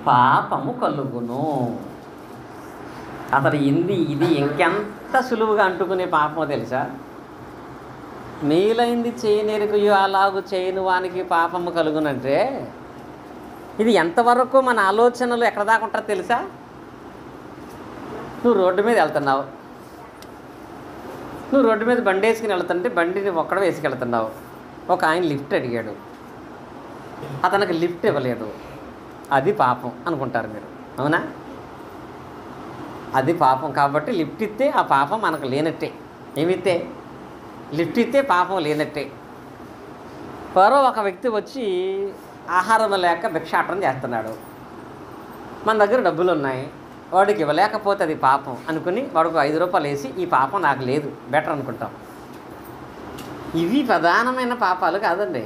పాపము కలుగును. అతను ఇది ఇంకెంత సులువుగా అంటుకునే పాపమో తెలుసా? మేలైంది చేయనెరుగయు అలాగు చేయని వానికి పాపము కలుగునంటే ఇది ఎంతవరకు మన ఆలోచనలు ఎక్కడ దాకా ఉంటారో తెలుసా? నువ్వు రోడ్డు మీద వెళ్తున్నావు, నువ్వు రోడ్డు మీద బండి వేసుకుని వెళ్తుంటే బండిని ఒక్కడ వేసుకెళ్తున్నావు. ఒక ఆయన లిఫ్ట్ అడిగాడు, అతనికి లిఫ్ట్ ఇవ్వలేదు, అది పాపం అనుకుంటారు మీరు, అవునా? అది పాపం. కాబట్టి లిఫ్ట్ ఇస్తే ఆ పాపం మనకు లేనట్టే. ఏమిస్తే లిఫ్ట్ ఇస్తే పాపం లేనట్టే. ఒక వ్యక్తి వచ్చి ఆహారం లేక భిక్షాటన చేస్తున్నాడు. మన దగ్గర డబ్బులు ఉన్నాయి, వాడికి ఇవ్వలేకపోతే అది పాపం అనుకుని వాడికి 5 రూపాయలు వేసి ఈ పాపం నాకు లేదు బెటర్ అనుకుంటాం. ఇవి ప్రధానమైన పాపాలు కాదండి.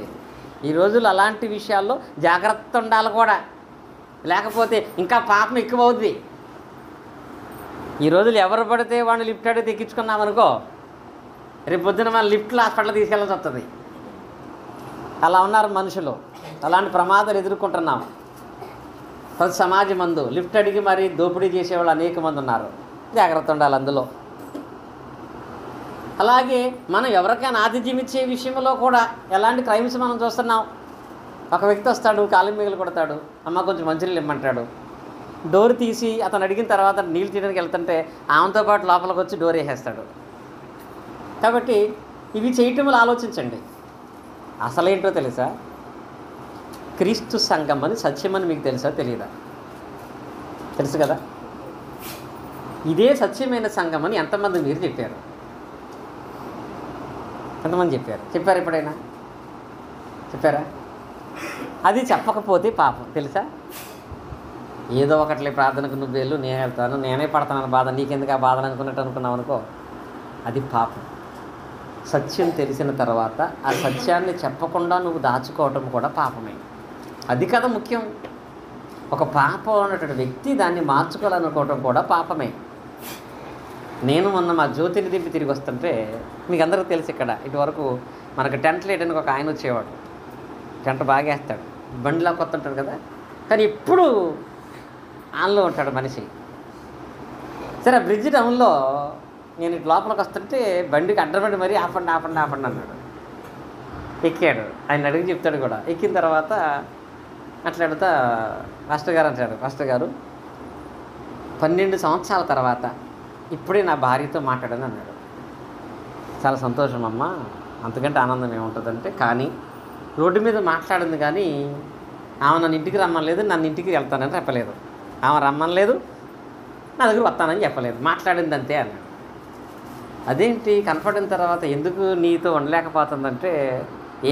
ఈ రోజుల్లో అలాంటి విషయాల్లో జాగ్రత్త ఉండాలి కూడా, లేకపోతే ఇంకా పాపం ఎక్కువ అవుద్ది. ఈ రోజులు ఎవరు పడితే వాడిని లిఫ్ట్ అడిగి తెక్కించుకున్నామనుకో, రేపు పొద్దున మన లిఫ్ట్లో హాస్పిటల్ తీసుకెళ్ళాల్సి వస్తుంది. అలా ఉన్నారు మనుషులు, అలాంటి ప్రమాదాలు ఎదుర్కొంటున్నాం. ప్రతి సమాజం మందు లిఫ్ట్ అడిగి మరి దోపిడీ చేసేవాళ్ళు అనేక మంది ఉన్నారు. జాగ్రత్త ఉండాలి అందులో. అలాగే మనం ఎవరికైనా ఆతిథ్యం ఇచ్చే విషయంలో కూడా ఎలాంటి క్రైమ్స్ మనం చూస్తున్నాం. ఒక వ్యక్తి వస్తాడు, కాలు మిగిలి కొడతాడు, అమ్మ కొంచెం మంచినీళ్ళు ఇమ్మంటాడు. డోర్ తీసి అతను అడిగిన తర్వాత నీళ్ళు తీయడానికి వెళ్తుంటే ఆమెతో పాటు లోపలికి వచ్చి డోర్ వేసేస్తాడు. కాబట్టి ఇవి చేయటంలో ఆలోచించండి. అసలేంటో తెలుసా? క్రీస్తు సంఘం అని సత్యమని మీకు తెలుసా తెలియదా? తెలుసు కదా. ఇదే సత్యమైన సంఘం అని ఎంతమంది మీరు చెప్పారు? ఎంతమంది చెప్పారు ఎప్పుడైనా చెప్పారా? అది చెప్పకపోతే పాపం తెలుసా? ఏదో ఒకట్లే ప్రార్థనకు నువ్వు వెళ్ళు, నేను వెళ్తాను, నేనే పడతాను బాధ, నీకెందుకు ఆ బాధను అనుకున్నట్టు అనుకున్నావు అనుకో, అది పాపం. సత్యం తెలిసిన తర్వాత ఆ సత్యాన్ని చెప్పకుండా నువ్వు దాచుకోవటం కూడా పాపమే. అది కదా ముఖ్యం. ఒక పాపం అన్నటువంటి వ్యక్తి దాన్ని మార్చుకోవాలనుకోవటం కూడా పాపమే. నేను మొన్న మా జ్యోతిని దింపి తిరిగి వస్తుంటే మీకు అందరికీ తెలుసు, ఇక్కడ ఇటువరకు మనకు టెంట్ లేయడానికి ఒక ఆయన వచ్చేవాడు. టెంట్ బాగా వేస్తాడు, బండిలా కొత్త ఉంటాడు కదా, కానీ ఇప్పుడు ఆన్లో ఉంటాడు మనిషి. సరే, ఆ బ్రిడ్జ్ టౌన్లో నేను ఇటు లోపలికి వస్తుంటే బండికి అడ్డబండి మరీ ఆపండి అన్నాడు. ఎక్కాడు, ఆయన అడిగి చెప్తాడు కూడా. ఎక్కిన తర్వాత మాట్లాడుతా మాస్టర్ గారు అంటాడు, మాస్టర్ గారు 12 సంవత్సరాల తర్వాత ఇప్పుడే నా భార్యతో మాట్లాడని అన్నాడు. చాలా సంతోషం అమ్మ, అంతకంటే ఆనందం ఏముంటుందంటే, కానీ రోడ్డు మీద మాట్లాడింది కానీ ఆమె నన్ను ఇంటికి రమ్మనలేదు, నన్ను ఇంటికి వెళ్తానని చెప్పలేదు. ఆమె రమ్మనలేదు, నా దగ్గర వస్తానని చెప్పలేదు, మాట్లాడింది అంతే అన్నాడు. అదేంటి కనపడిన తర్వాత ఎందుకు నీతో ఉండలేకపోతుందంటే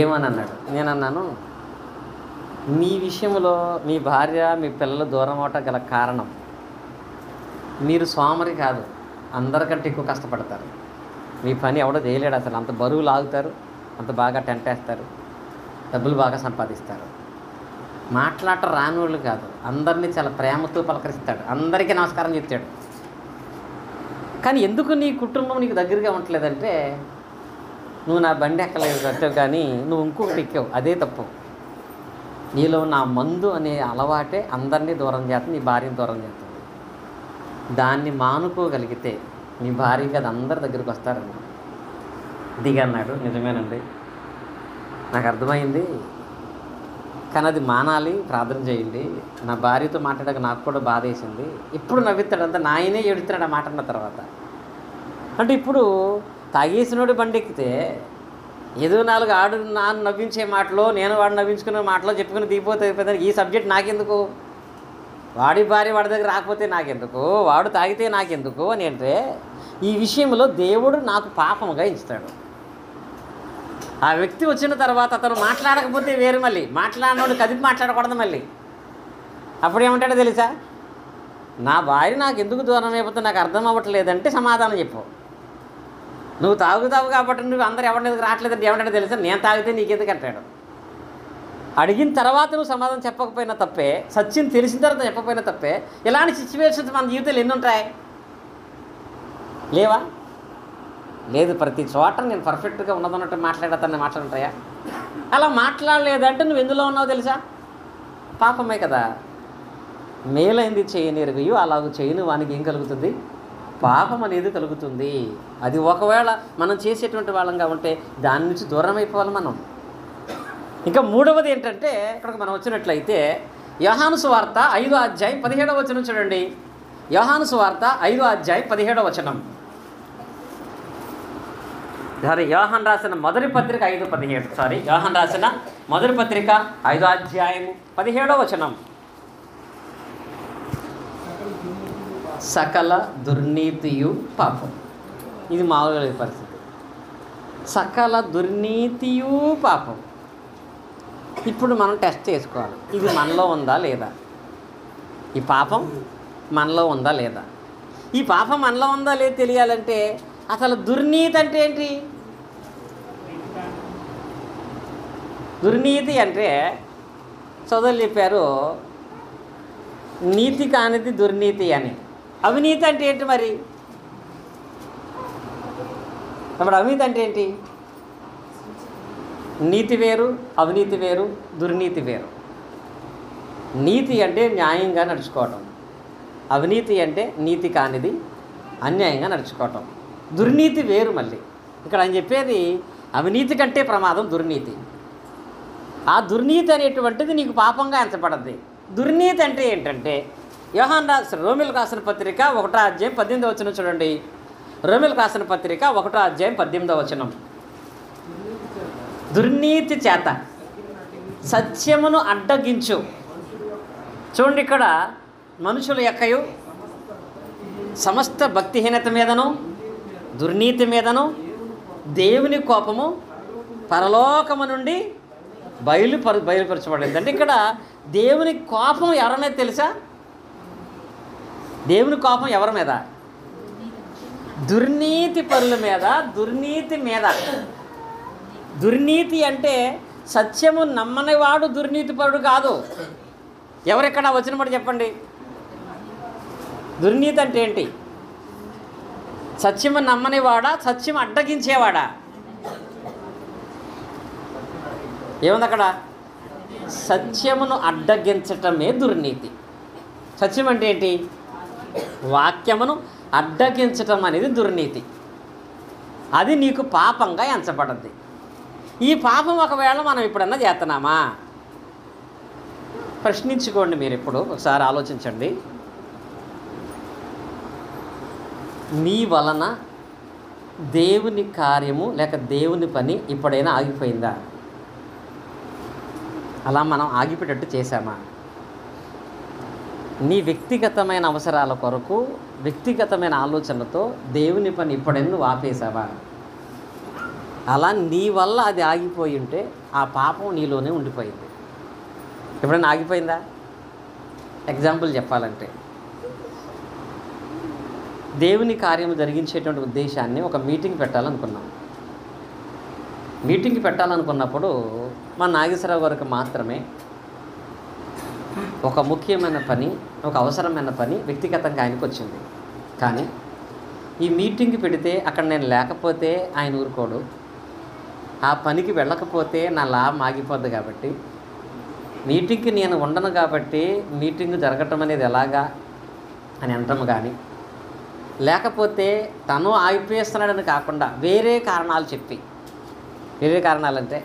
ఏమని అన్నాడు. నేనన్నాను, మీ విషయంలో మీ భార్య మీ పిల్లలు దూరం అవటం గల కారణం మీరు సోమరి కాదు, అందరికంటే ఎక్కువ కష్టపడతారు. మీ పని ఎవడో చేయలేడు అసలు. అంత బరువు లాగుతారు, అంత బాగా టెంట్ వేస్తారు, డబ్బులు బాగా సంపాదిస్తారు. మాట్లాడటం రానివాళ్ళు కాదు, అందరినీ చాలా ప్రేమతో పలకరిస్తాడు, అందరికీ నమస్కారం చెప్తాడు. కానీ ఎందుకు నీ కుటుంబం నీకు దగ్గరగా ఉండలేదంటే, నువ్వు నా బండి ఎక్కలేదు కట్టావు కానీ నువ్వు ఇంకొకటి ఎక్కావు, అదే తప్పు. నీలో నా మందు అనే అలవాటే అందరినీ దూరం చేస్తుంది, నీ భార్యని దూరం చేస్తుంది. దాన్ని మానుకోగలిగితే నీ భార్యకి అది అందరి దగ్గరికి వస్తారని దిగన్నాడు. నిజమేనండి, నాకు అర్థమైంది, కానీ అది మానాలి, ప్రార్థన చేయండి. నా భార్యతో మాట్లాడక నాకు కూడా బాధ వేసింది. ఇప్పుడు నవ్వుతాడు, అంతా నాయనే ఏడుతున్నాడు ఆ మాట అన్న తర్వాత. అంటే ఇప్పుడు తాగేసినోడు బండి ఎక్కితే ఏదో 4 ఆడు నాన్న నవ్వించే మాటలో, నేను వాడు నవ్వించుకునే మాటలో చెప్పుకుని దిగిపోతే ఈ సబ్జెక్ట్ నాకెందుకు, వాడి భార్య వాడి దగ్గర రాకపోతే నాకెందుకు, వాడు తాగితే నాకెందుకు అని అంటే, ఈ విషయంలో దేవుడు నాకు పాపముగా ఇస్తాడు. ఆ వ్యక్తి వచ్చిన తర్వాత అతను మాట్లాడకపోతే వేరు, మళ్ళీ మాట్లాడినోడు కదిపి మాట్లాడకూడదు. మళ్ళీ అప్పుడు ఏమంటాడో తెలుసా, నా భార్య నాకు ఎందుకు దూరం అయిపోతే నాకు అర్థం అవ్వట్లేదంటే సమాధానం చెప్పు. నువ్వు తాగుతావు కాబట్టి నువ్వు అందరు ఎవరి మీదకి రావట్లేదంటే ఏమంటే తెలుసా, నేను తాగితే నీకెందుకు అంటాడు. అడిగిన తర్వాత నువ్వు సమాధానం చెప్పకపోయినా తప్పే, సత్యం తెలిసిన తర్వాత చెప్పకపోయినా తప్పే. ఇలాంటి సిచ్యువేషన్స్ మన జీవితంలో ఎన్ని ఉంటాయి లేవా? లేదు. ప్రతి చోట నేను పర్ఫెక్ట్గా ఉన్నదన్నట్టు మాట్లాడతానని మాట్లాడుంటాయా? అలా మాట్లాడలేదంటే నువ్వు ఎందులో ఉన్నావు తెలుసా? పాపమే కదా. మేలైంది చేయనిరుగయు అలాగూ చేయని వానికి ఏం కలుగుతుంది? పాపం అనేది కలుగుతుంది. అది ఒకవేళ మనం చేసేటువంటి వాళ్ళంగా ఉంటే దాని నుంచి దూరం అయిపోవాలి మనం. ఇంకా మూడవది ఏంటంటే ఇక్కడికి మనం వచ్చినట్లయితే యోహాను సువార్త 5వ అధ్యాయం 17వ వచనం చూడండి. యోహాను సువార్త 5వ అధ్యాయం 17వ వచనం. యోహాన్ రాసిన మొదటి పత్రిక 5:17. యోహాన్ రాసిన మొదటి పత్రిక 5వ అధ్యాయం 17వ వచనం. సకల దుర్నీతియు పాపం. ఇది మామూలుగా పరిస్థితి. సకల దుర్నీతియు పాపం. ఇప్పుడు మనం టెస్ట్ చేసుకోవాలి, ఇది మనలో ఉందా లేదా? ఈ పాపం మనలో ఉందా లేదా? ఈ పాపం మనలో ఉందా లేదా తెలియాలంటే అసలు దుర్నీతి అంటే ఏంటి? దుర్నీతి అంటే సోదరులు చెప్పారు, నీతి కానిది దుర్నీతి అని. అవినీతి అంటే ఏంటి మరి? ఇప్పుడు అవినీతి అంటే ఏంటి? నీతి వేరు, అవినీతి వేరు, దుర్నీతి వేరు. నీతి అంటే న్యాయంగా నడుచుకోవటం, అవినీతి అంటే నీతి కానిది అన్యాయంగా నడుచుకోవటం. దుర్నీతి వేరు. మళ్ళీ ఇక్కడ ఆయన చెప్పేది అవినీతి కంటే ప్రమాదం దుర్నీతి. ఆ దుర్నీతి అనేటువంటిది నీకు పాపంగా ఎంచబడద్ది. దుర్నీతి అంటే ఏంటంటే రోమిలకు రాసిన పత్రిక 1వ అధ్యాయం 18వ వచనం చూడండి. రోమిలకు రాసిన పత్రిక 1వ అధ్యాయం 18వ వచనం. దుర్నీతి చేత సత్యమును అడ్డగించు. చూడండి, ఇక్కడ మనుషుల యొక్కయు సమస్త భక్తిహీనత మీదను దుర్నీతి మీదను దేవుని కోపము పరలోకము నుండి బయలుపరచబడింది. అంటే ఇక్కడ దేవుని కోపం ఎవరి మీద తెలుసా? దేవుని కోపం ఎవరి మీద? దుర్నీతి పరుల మీద, దుర్నీతి మీద. దుర్నీతి అంటే సత్యము నమ్మనివాడు దుర్నీతి పరుడు కాదు. ఎవరెక్కడ వచ్చిన మాట చెప్పండి. దుర్నీతి అంటే ఏంటి? సత్యము నమ్మనివాడా, సత్యం అడ్డగించేవాడా? ఏముంది అక్కడ? సత్యమును అడ్డగించటమే దుర్నీతి. సత్యం అంటే ఏంటి? వాక్యమును అడ్డగించటం అనేది దుర్నీతి. అది నీకు పాపంగా ఎంచబడద్ది. ఈ పాపం ఒకవేళ మనం ఎప్పుడన్నా చేస్తున్నామా? ప్రశ్నించుకోండి. మీరు ఎప్పుడు ఒకసారి ఆలోచించండి. మీ వలన దేవుని కార్యము లేక దేవుని పని ఎప్పుడైనా ఆగిపోయిందా? అలా మనం ఆగిపోయేటట్టు చేశామా? నీ వ్యక్తిగతమైన అవసరాల కొరకు వ్యక్తిగతమైన ఆలోచనలతో దేవుని పని ఎప్పుడైనా నువ్వు ఆపేశావా? అలా నీ వల్ల అది ఆగిపోయి ఉంటే ఆ పాపం నీలోనే ఉండిపోయింది. ఎప్పుడైనా ఆగిపోయిందా? ఎగ్జాంపుల్ చెప్పాలంటే, దేవుని కార్యం జరిగించేటువంటి ఉద్దేశాన్ని ఒక మీటింగ్ పెట్టాలనుకున్నాం. మీటింగ్ పెట్టాలనుకున్నప్పుడు మా నాగేశ్వరరావు గారికి మాత్రమే ఒక ముఖ్యమైన పని, ఒక అవసరమైన పని వ్యక్తిగతంగా ఆయనకు వచ్చింది. కానీ ఈ మీటింగ్ పెడితే అక్కడ నేను లేకపోతే ఆయన ఊరుకోడు, ఆ పనికి వెళ్ళకపోతే నా లాభం ఆగిపోద్ది. కాబట్టి మీటింగ్కి నేను ఉండను కాబట్టి మీటింగ్ జరగటం అనేది ఎలాగా అని అనటం కానీ, లేకపోతే తను ఆగిపోయేస్తున్నాడని కాకుండా వేరే కారణాలు చెప్పి, వేరే కారణాలంటే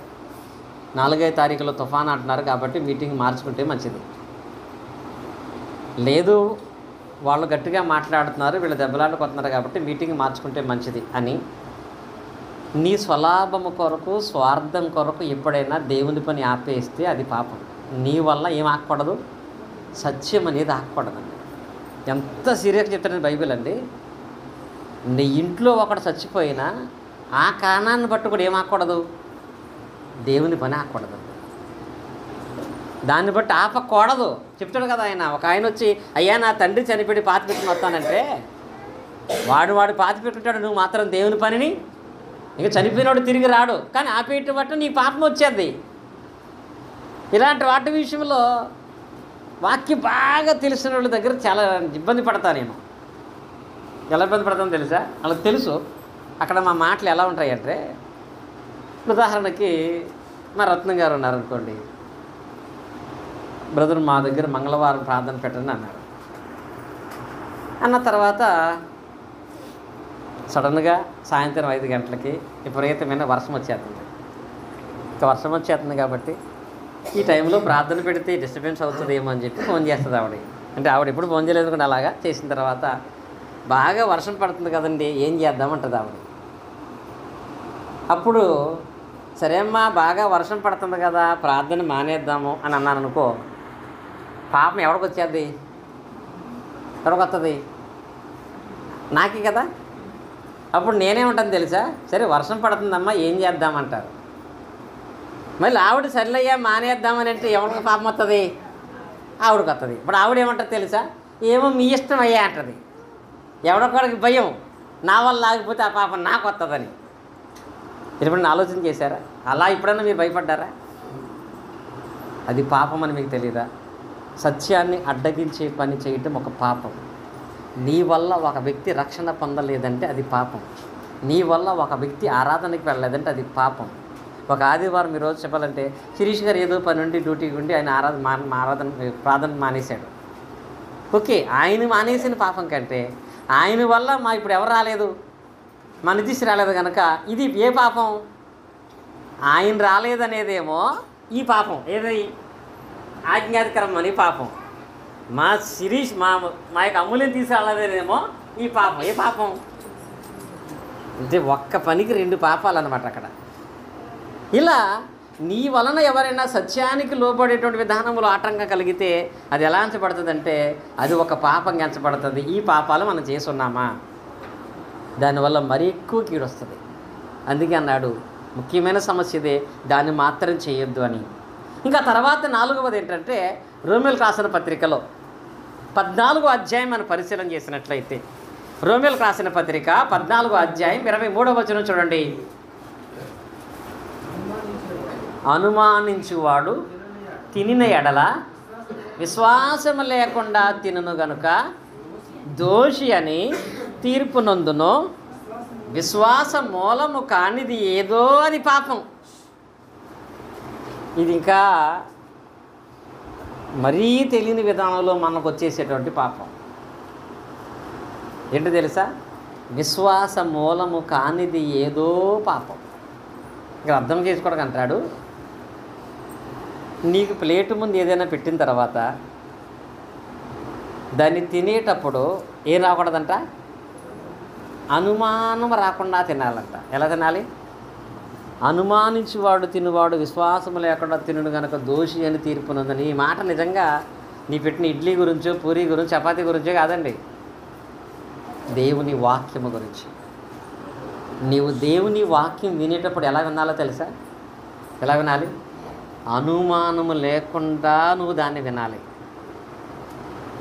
4వ తారీఖులో తుఫాన్ అంటున్నారు కాబట్టి మీటింగ్ మార్చుకుంటే మంచిది, లేదు వాళ్ళు గట్టిగా మాట్లాడుతున్నారు వీళ్ళు దెబ్బలాడుకుంటున్నారు కాబట్టి మీటింగ్ మార్చుకుంటే మంచిది అని నీ స్వలాభము కొరకు, స్వార్థం కొరకు ఎప్పుడైనా దేవుని పని ఆపేస్తే అది పాపం. నీ వల్ల ఏం ఆకూడదు? సత్యం అనేది ఆకూడదండి. ఎంత సీరియస్గా చెప్తారని బైబిల్ అండి. నీ ఇంట్లో ఒకడు చచ్చిపోయినా ఆ కారణాన్ని బట్టి కూడా ఏం ఆకూడదు? దేవుని పని ఆకూడదు. దాన్ని బట్టి ఆపకూడదు చెప్తాడు కదా ఆయన. ఒక ఆయన వచ్చి, అయ్యా నా తండ్రి చనిపోయి పాతి పెట్టుకుని వస్తానంటే వాడు పాతి పెట్టుకుంటాడు, నువ్వు మాత్రం దేవుని పనిని ఇంకా చనిపోయినోడు తిరిగి రాడు, కానీ ఆపేయటం బట్టి నీ పాపం వచ్చేది. ఇలాంటి వాటి విషయంలో వాక్యం బాగా తెలిసిన వాళ్ళ దగ్గర చాలా ఇబ్బంది పడతా నేను. ఎలా ఇబ్బంది పడతానో తెలుసా? వాళ్ళకి తెలుసు అక్కడ మా మాటలు ఎలా ఉంటాయంటే, ఉదాహరణకి మా రత్నం గారు ఉన్నారనుకోండి, బ్రదర్ మా దగ్గర మంగళవారం ప్రార్థన పెట్టండి అన్నారు. అన్న తర్వాత సడన్గా సాయంత్రం 5 గంటలకి విపరీతమైన వర్షం వచ్చేస్తుంది. ఇంకా వర్షం వచ్చేస్తుంది కాబట్టి ఈ టైంలో ప్రార్థన పెడితే డిస్టర్బెన్స్ అవుతుందేమో అని చెప్పి ఫోన్ చేస్తుంది ఆవిడ. అంటే ఆవిడ ఎప్పుడు ఫోన్ చేయలేదు అనుకోండి. అలాగా చేసిన తర్వాత బాగా వర్షం పడుతుంది కదండి, ఏం చేద్దామంటుంది ఆవిడ. అప్పుడు సరే అమ్మా బాగా వర్షం పడుతుంది కదా ప్రార్థన మానేద్దాము అని అన్నాను అనుకో, పాపం ఎవరికి వచ్చేది? ఎవరికి వస్తుంది? నాకే కదా. అప్పుడు నేనేమంటాను తెలుసా? సరే వర్షం పడుతుందమ్మా ఏం చేద్దామంటారు. మళ్ళీ ఆవిడ సర్లయ్యా మానేద్దామని అంటే ఎవరికి పాపం వస్తుంది? ఆవిడకి వస్తుంది. ఇప్పుడు ఆవిడ ఏమంటారు తెలుసా? ఏమో మీ ఇష్టం అయ్యా అంటది. ఎవడొక్కడికి భయం, నా వల్ల ఆగిపోతే ఆ పాపం నాకు వస్తుందని. ఎప్పుడైనా ఆలోచన చేశారా? అలా ఎప్పుడన్నా మీరు భయపడ్డారా? అది పాపం అని మీకు తెలియదా? సత్యాన్ని అడ్డగించే పని చేయటం ఒక పాపం. నీ వల్ల ఒక వ్యక్తి రక్షణ పొందలేదంటే అది పాపం. నీ వల్ల ఒక వ్యక్తి ఆరాధనకి వెళ్ళలేదంటే అది పాపం. ఒక ఆదివారం ఈరోజు చెప్పాలంటే శిరీష్ గారు ఏదో పని ఉండి డ్యూటీకి ఉండి ఆయన ప్రార్థన మానేశాడు. ఓకే, ఆయన మానేసిన పాపం కంటే ఆయన వల్ల మా ఇప్పుడు ఎవరు రాలేదు, మా నితీష్ రాలేదు కనుక ఇది ఏ పాపం? ఆయన రాలేదనేదేమో ఈ పాపం. ఏది? ఆజ్ఞాతికరం అని పాపం. మా శిరీష్ మా యొక్క అమూల్యం తీసుకురాలేదేమో ఈ పాపం. ఏ పాపం? అంటే ఒక్క పనికి 2 పాపాలు అన్నమాట అక్కడ. ఇలా నీ వలన ఎవరైనా సత్యానికి లోబడేటువంటి విధానంలో ఆటంకం కలిగితే అది ఎలా ఎంచబడుతుందంటే అది ఒక పాపంగా ఎంచబడుతుంది. ఈ పాపాలు మనం చేసున్నామా? దానివల్ల మరీ ఎక్కువ కీడు వస్తుంది. అందుకే అన్నాడు ముఖ్యమైన సమస్య ఇదే, దాన్ని మాత్రం చేయొద్దు అని. ఇంకా తర్వాత 4వది ఏంటంటే రోమేలకు రాసిన పత్రికలో 14వ అధ్యాయం మనం పరిశీలన చేసినట్లయితే, రోమేలకు రాసిన పత్రిక 14వ అధ్యాయం 23వ వచనం చూడండి. అనుమానించువాడు తినిన ఎడల విశ్వాసము లేకుండా తినును గనుక దోషి అని తీర్పు నందును. విశ్వాస మూలము కానిది ఏదో అది పాపం. ఇది ఇంకా మరీ తెలియని విధానంలో మనకు వచ్చేసేటువంటి పాపం ఏంటో తెలుసా? విశ్వాస మూలము కానిది ఏదో పాపం. ఇక్కడ అర్థం చేసుకోవడానికి అంటాడు, నీకు ప్లేటు ముందు ఏదైనా పెట్టిన తర్వాత దాన్ని తినేటప్పుడు ఏం రాకూడదంట? అనుమానం రాకుండా తినాలంట. ఎలా తినాలి? అనుమానించువాడు తినువాడు విశ్వాసము లేకుండా తినుడు కనుక దోషి అని తీర్పునందని. ఈ మాట నిజంగా నీ పెట్టిన ఇడ్లీ గురించో పూరీ గురించి చపాతీ గురించో కాదండి, దేవుని వాక్యము గురించి. నీవు దేవుని వాక్యం వినేటప్పుడు ఎలా వినాలో తెలుసా? ఎలా వినాలి? అనుమానము లేకుండా నువ్వు దాన్ని వినాలి.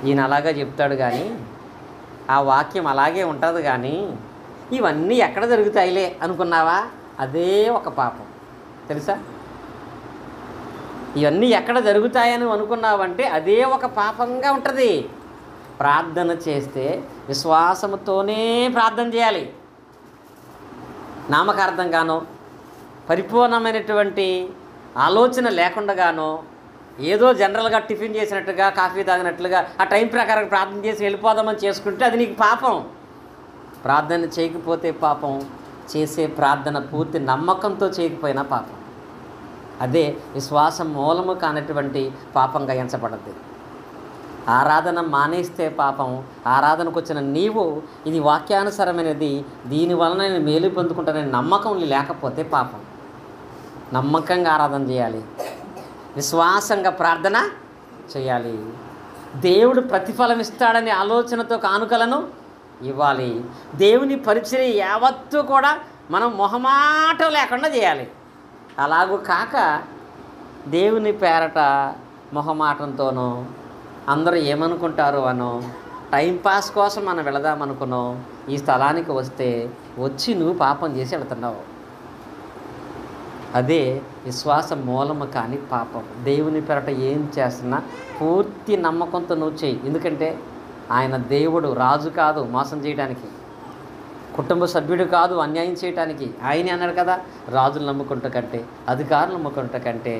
ఈయన అలాగా చెప్తాడు కానీ ఆ వాక్యం అలాగే ఉంటుంది కానీ ఇవన్నీ ఎక్కడ జరుగుతాయిలే అనుకున్నావా? అదే ఒక పాపం తెలుసా? ఇవన్నీ ఎక్కడ జరుగుతాయని అనుకున్నావంటే అదే ఒక పాపంగా ఉంటుంది. ప్రార్థన చేస్తే విశ్వాసముతోనే ప్రార్థన చేయాలి. నామకార్థంగానో పరిపూర్ణమైనటువంటి ఆలోచన లేకుండాగానో ఏదో జనరల్గా టిఫిన్ చేసినట్టుగా కాఫీ తాగినట్లుగా ఆ టైం ప్రకారం ప్రార్థన చేసి వెళ్ళిపోదామని చేసుకుంటే అది నీకు పాపం. ప్రార్థన చేయకపోతే పాపం, చేసే ప్రార్థన పూర్తి నమ్మకంతో చేయకపోయినా పాపం. అదే విశ్వాసం మూలము కానటువంటి పాపంగా ఎంచబడద్ది. ఆరాధన మానేస్తే పాపం. ఆరాధనకు వచ్చిన నీవు ఇది వాక్యానుసారమైనది, దీనివలన నేను మేలు పొందుకుంటానని నమ్మకం లేకపోతే పాపం. నమ్మకంగా ఆరాధన చేయాలి, విశ్వాసంగా ప్రార్థన చేయాలి. దేవుడు ప్రతిఫలం ఇస్తాడనే ఆలోచనతో కానుకలను ఇవ్వాలి. దేవుని పరిచర్య యావత్తు కూడా మనం మొహమాటం లేకుండా చేయాలి. అలాగూ కాక దేవుని పేరట మొహమాటంతోనో అందరూ ఏమనుకుంటారో అనో టైంపాస్ కోసం మనం వెళదామనుకునో ఈ స్థలానికి వస్తే వచ్చి నువ్వు పాపం చేసి వెళుతున్నావు. అదే విశ్వాస మూలము కానీ పాపం. దేవుని పెరట ఏం చేస్తున్నా పూర్తి నమ్మకంతో నువ్వు చేయి. ఎందుకంటే ఆయన దేవుడు, రాజు కాదు మోసం చేయడానికి, కుటుంబ సభ్యుడు కాదు అన్యాయం చేయడానికి. ఆయనే అన్నాడు కదా, రాజులు నమ్ముకుంట కంటే, అధికారులు నమ్ముకుంట కంటే,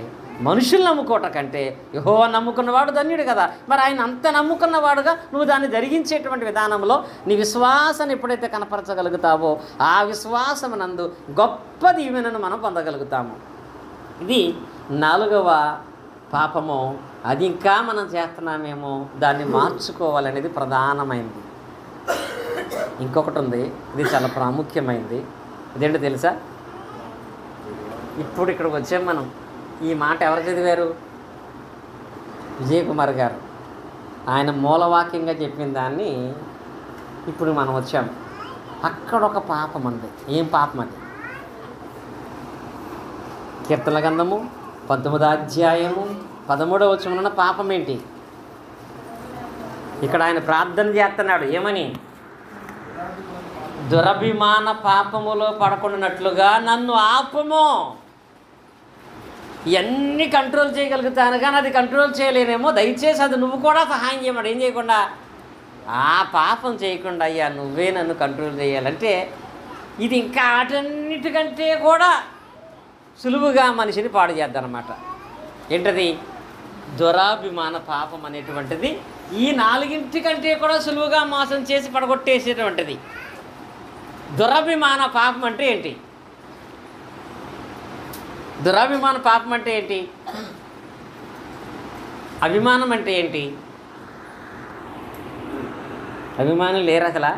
మనుషులు నమ్ముకోట కంటే యెహోవా నమ్ముకున్నవాడు ధన్యుడు కదా. మరి ఆయన అంత నమ్ముకున్నవాడుగా నువ్వు దాన్ని జరిగించేటువంటి విధానంలో నీ విశ్వాసాన్ని ఎప్పుడైతే కనపరచగలుగుతావో ఆ విశ్వాసమునందు గొప్ప దీవెనను మనం పొందగలుగుతాము. ఇది 4వ పాపము. అది ఇంకా మనం చేస్తున్నామేమో, దాన్ని మార్చుకోవాలనేది ప్రధానమైనది. ఇంకొకటి ఉంది, ఇది చాలా ప్రాముఖ్యమైనది. ఇదేంటో తెలుసా? ఇప్పుడు ఇక్కడికి వచ్చాం మనం. ఈ మాట ఎవరు చదివారు? విజయ్ కుమార్ గారు. ఆయన మూలవాక్యంగా చెప్పిన దాన్ని ఇప్పుడు మనం వచ్చాం. అక్కడ ఒక పాపం ఉంది. ఏం పాపం అది? కీర్తనల గ్రంథము 19వ అధ్యాయము 13వ వచనమున పాపం ఏంటి? ఇక్కడ ఆయన ప్రార్థన చేస్తున్నాడు. ఏమని? దురభిమాన పాపములో పడకుండానట్లుగా నన్ను ఆపుము. ఇవన్నీ కంట్రోల్ చేయగలుగుతాను కానీ అది కంట్రోల్ చేయలేనేమో, దయచేసి అది నువ్వు కూడా సహాయం చేయమడు. ఏం చేయకుండా? ఆ పాపం చేయకుండా అయ్యా నువ్వే నన్ను కంట్రోల్ చేయాలంటే ఇది ఇంకా వాటన్నిటికంటే కూడా సులువుగా మనిషిని పాడు చేద్దనమాట. ఏంటది? దురాభిమాన పాపం అనేటువంటిది ఈ 4 కూడా సులువుగా మోసం చేసి పడగొట్టేసేటువంటిది. దురభిమాన పాపం అంటే ఏంటి? దురభిమాన పాపం అంటే ఏంటి? అభిమానం అంటే ఏంటి? అభిమానులు లేరు అసలు?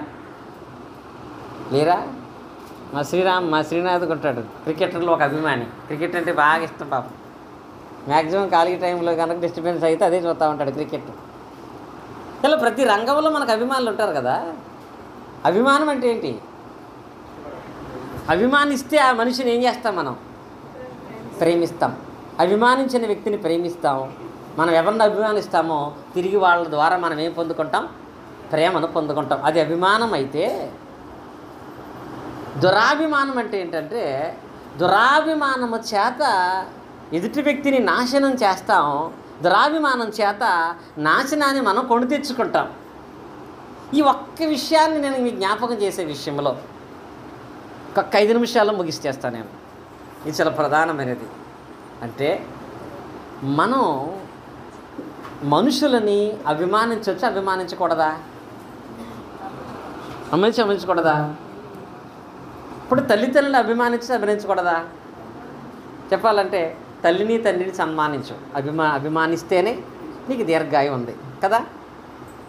లేరా? మా శ్రీనాథ్ ఉంటాడు, క్రికెటర్లో ఒక అభిమాని. క్రికెట్ అంటే బాగా ఇష్టం పాపం. మ్యాక్సిమం ఖాళీ టైంలో కనుక డిస్టర్బెన్స్ అయితే అదే చూస్తూ ఉంటాడు, క్రికెట్. ఇలా ప్రతి రంగంలో మనకు అభిమానులు ఉంటారు కదా. అభిమానం అంటే ఏంటి? అభిమానిస్తే ఆ మనిషిని ఏం చేస్తాం? మనం ప్రేమిస్తాం. అభిమానించిన వ్యక్తిని ప్రేమిస్తాం. మనం ఎవరిని అభిమానిస్తామో తిరిగి వాళ్ళ ద్వారా మనం ఏం పొందుకుంటాం? ప్రేమను పొందుకుంటాం. అది అభిమానం అయితే, దురాభిమానం అంటే ఏంటంటే దురాభిమానము చేత ఎదుటి వ్యక్తిని నాశనం చేస్తాం. దురాభిమానం చేత నాశనాన్ని మనం కొని తెచ్చుకుంటాం. ఈ ఒక్క విషయాన్ని నేను మీకు జ్ఞాపకం చేసే విషయంలో ఒక 5 నిమిషాల్లో ముగిస్తేస్తాను నేను. ఇది చాలా ప్రధానమైనది. అంటే మనం మనుషులని అభిమానించవచ్చు, అభిమానించకూడదా? అభిమానించకూడదా? ఇప్పుడు తల్లిదండ్రులను అభిమానించకూడదా? చెప్పాలంటే తల్లిని తండ్రిని సన్మానించు. అభిమానిస్తేనే నీకు దీర్ఘాయువు ఉంది కదా.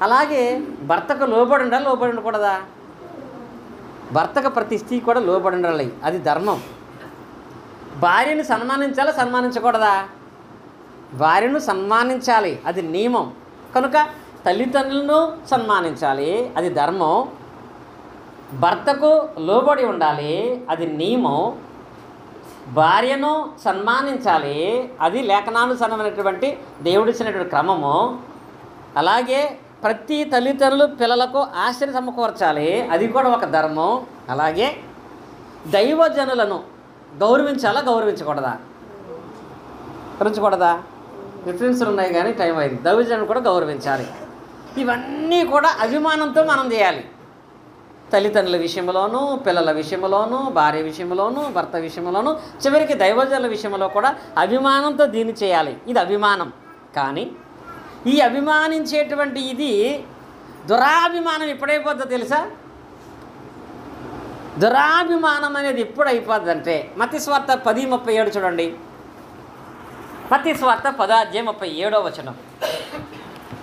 అలాగే భర్తకు లోబడి ఉండాలి, లోబడి ఉండకూడదా? భర్తకు ప్రతి స్త్రీ కూడా లోబడి ఉండాలి, అది ధర్మం. భార్యను సన్మానించాలి, సన్మానించకూడదా? భార్యను సన్మానించాలి, అది నియమం. కనుక తల్లిదండ్రులను సన్మానించాలి, అది ధర్మం. భర్తకు లోబడి ఉండాలి, అది నియమం. భార్యను సన్మానించాలి, అది లేఖనానుసారమైనటువంటి దేవుడిచ్చినటువంటి క్రమము. అలాగే ప్రతి తల్లిదండ్రులు పిల్లలకు ఆశ్రయ సమకూర్చాలి, అది కూడా ఒక ధర్మం. అలాగే దైవజనులను గౌరవించాలా, గౌరవించకూడదా? గౌరవించకూడదా? డిఫరెన్స్లు ఉన్నాయి కానీ టైం అయింది. దైవజనులు కూడా గౌరవించాలి. ఇవన్నీ కూడా అభిమానంతో మనం చేయాలి. తల్లిదండ్రుల విషయంలోనూ, పిల్లల విషయంలోనూ, భార్య విషయంలోనూ, భర్త విషయంలోనూ, చివరికి దైవజనుల విషయంలో కూడా అభిమానంతో దీన్ని చేయాలి. ఇది అభిమానం. కానీ ఈ అభిమానించేటువంటి ఇది దురాభిమానం ఎప్పుడైపోద్దో తెలుసా? దురాభిమానం అనేది ఎప్పుడు అయిపోద్దంటే మత్తయి సువార్త 10:37 చూడండి. మత్తయి సువార్త 10:37